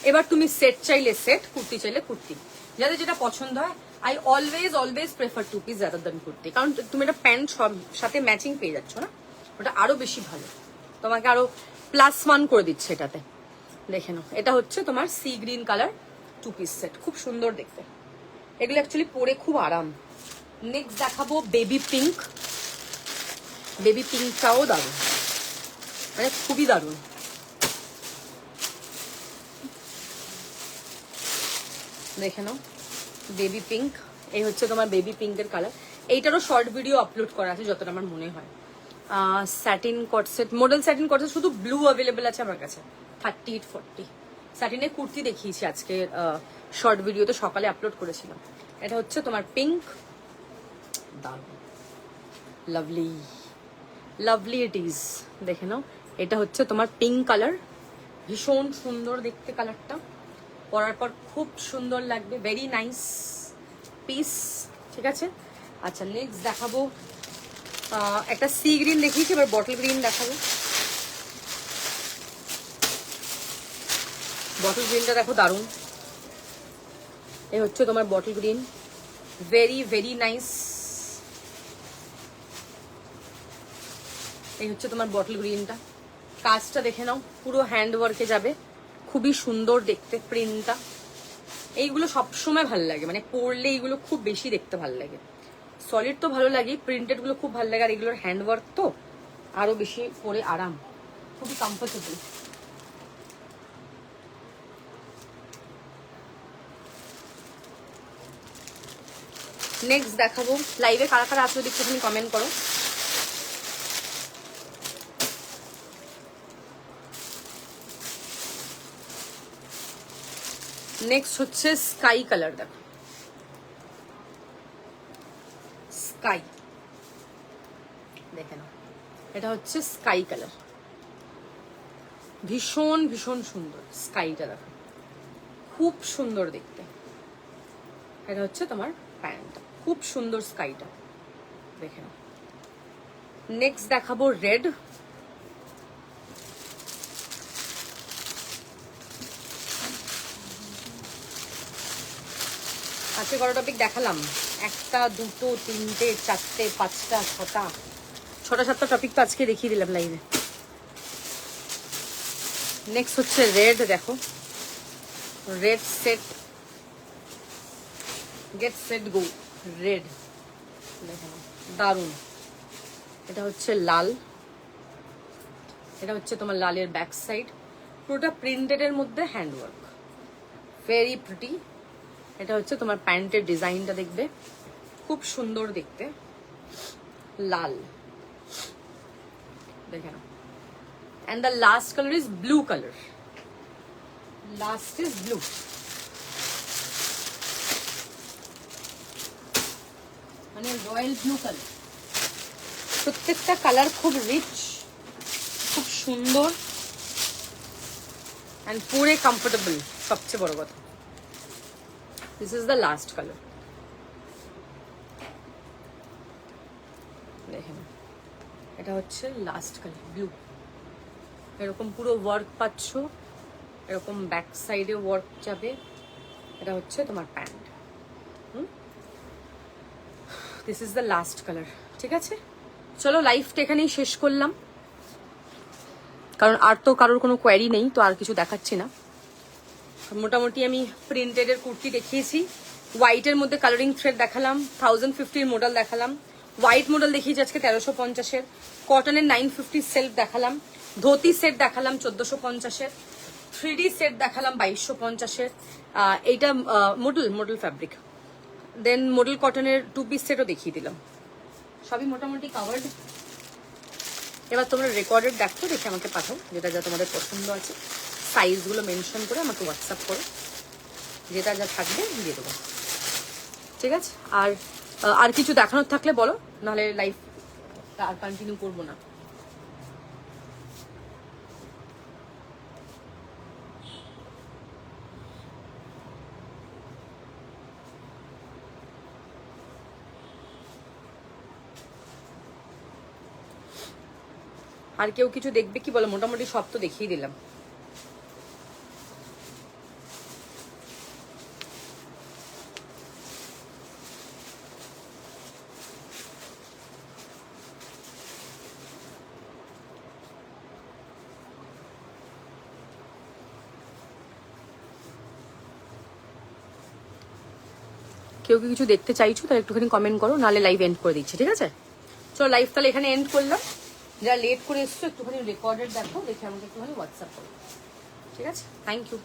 এবার তুমি সেট চাইলে সেট, কুর্তি চাইলে কুর্তি, যাদের যেটা পছন্দ হয়। I always prefer 2 piece rather than kurti, কারণ তুমি একটা প্যান্ট সব সাথে ম্যাচিং পেয়ে যাচ্ছ না, ওটা আরো বেশি ভালো, তোমাকে আরো +1 করে দিচ্ছে এটাতে। দেখে নাও, এটা হচ্ছে তোমার C green colour 2 piece set, খুব সুন্দর দেখতে। এগুলো অ্যাকচুয়ালি পরে খুব আরাম। নেক্সট দেখাবো বেবি পিঙ্ক। বেবি পিঙ্কটাও দারুণ, মানে খুবই দারুণ। দেখে নাও বেবি পিঙ্ক, এই হচ্ছে তোমার বেবি পিঙ্কের কালার। এইটারও শর্ট ভিডিও আপলোড করা আছে যতটা আমার মনে হয়। স্যাটিন কটসেট, মডেল স্যাটিন কটসেট, শুধু ব্লু অ্যাভেলেবেল আছে আমার কাছে 38-40। স্যাটিনের কুর্তি দেখিয়েছি আজকে শর্ট ভিডিওতে, সকালে আপলোড করেছিলাম। এটা হচ্ছে তোমার পিঙ্ক, দারুণ, লাভলি লাভলি ইট ইজ। দেখে নাও এটা হচ্ছে তোমার পিঙ্ক কালার, ভীষণ সুন্দর দেখতে কালারটা, পরার পর খুব সুন্দর লাগবে, ভেরি নাইস পিস। ঠিক আছে, আচ্ছা নেক্সট দেখাবো একটা সি গ্রিন দেখিয়েছি, এবার বটল গ্রিন দেখাবো। বটল গ্রিনটা দেখো দারুণ, এই হচ্ছে তোমার bottle green, very very nice. এই হচ্ছে তোমার বটল গ্রিনটা, কাজটা দেখে নাও, পুরো হ্যান্ড ওয়ার্কে যাবে, খুবই সুন্দর দেখতে প্রিন্টটা। এইগুলো সবসময় ভালো লাগে, মানে পরলে এইগুলো খুব বেশি দেখতে ভালো লাগে। সলিড তো ভালো লাগে, প্রিন্টেড গুলো খুব ভালো লাগে, আর এগুলোর হ্যান্ড ওয়ার্ক তো আরো বেশি পরে আরাম, খুবই কমফোর্টেবল। নেক্সট দেখাবো, লাইভে কারা কারা আছো একটুখানি কমেন্ট করো। নেক্সট হচ্ছে স্কাই কালার, দেখো স্কাই, দেখে নাও এটা হচ্ছে স্কাই কালার, ভীষণ ভীষণ সুন্দর স্কাইটা, দেখো খুব সুন্দর দেখতে। এটা হচ্ছে তোমার প্যান্ট, খুব সুন্দর স্কাইটা, দেখে নাও। নেক্সট দেখাবো রেড, আজকে কত টপিক দেখালাম, 1, 2, 3, 4, 5, 6, 7টা টপিক তো আজকে দেখিয়ে দিলাম লাইভে। নেক্সট হচ্ছে রেড, দেখো red set, get set go, red দেখো দারুণ। এটা হচ্ছে লাল, এটা হচ্ছে তোমার লালের ব্যাক সাইড, পুরোটা প্রিন্টেড এর মধ্যে হ্যান্ডওয়ার্ক, ভেরি প্রিটি। এটা হচ্ছে তোমার প্যান্টের ডিজাইনটা, দেখবে খুব সুন্দর দেখতে, লাল, দেখে নাও। And the last color is blue color. Last is blue. মানে রয়্যাল ব্লু কালার। প্রত্যেকটা কালার খুব রিচ, খুব সুন্দর, and পুরে কমফোর্টেবল, সবচেয়ে বড় কথা। This is the last colour, দেখেন এটা হচ্ছে লাস্ট কালার ব্লু। এরকম পুরো ওয়ার্ক পাচ্ছ, এরকম ব্যাক সাইডে ওয়ার্ক যাবে। এটা হচ্ছে তোমার pant. This is the last colour. ঠিক আছে, চলো লাইফটা এখানেই শেষ করলাম, কারণ আর তো কারোর কোনো কোয়ারি নেই, তো আর কিছু দেখাচ্ছি না। মোটামুটি আমি প্রিন্টেডের কুর্তি দেখিয়েছি, হোয়াইটের মধ্যে কালারিং থ্রেড দেখালাম, 1050 মডেল দেখালাম, হোয়াইট মডেল দেখিয়েছি আজকে 1350-এর, কটনের 950 সেলফ দেখালাম, ধুতি সেট দেখালাম 1450-এর, 3D সেট দেখালাম 2250-এর। এইটা মডেল ফ্যাব্রিক, দেন মডেল কটনের 2 পিস সেটও দেখিয়ে দিলাম, সবই মোটামুটি কাভার্ড। এবার তোমরা রেকর্ডেড দেখো, দেখে আমাকে পাঠাও যেটা যা তোমাদের পছন্দ আছে, সাইজগুলো মেনশন করে আমাকে হোয়াটসঅ্যাপ করো, যেটা যা থাকবে দিয়ে দেবো। ঠিক আছে, আর কিছু দেখানোর থাকলে বলো, নাহলে লাইফ আর কন্টিনিউ করবো না। আর কেউ কিছু দেখবে কি বলো? মোটামুটি সব তো দেখিয়ে দিলাম। কেউ কি কিছু দেখতে চাইছো তাহলে একটুখানি কমেন্ট করো, নাহলে লাইভ এন্ড করে দিচ্ছি, ঠিক আছে? চলো লাইভ তাহলে এখানে এন্ড করলাম। যারা লেট করে এসছো একটুখানি রেকর্ডেড দেখো, দেখে আমাকে একটুখানি হোয়াটসঅ্যাপ করো, ঠিক আছে? Thank you.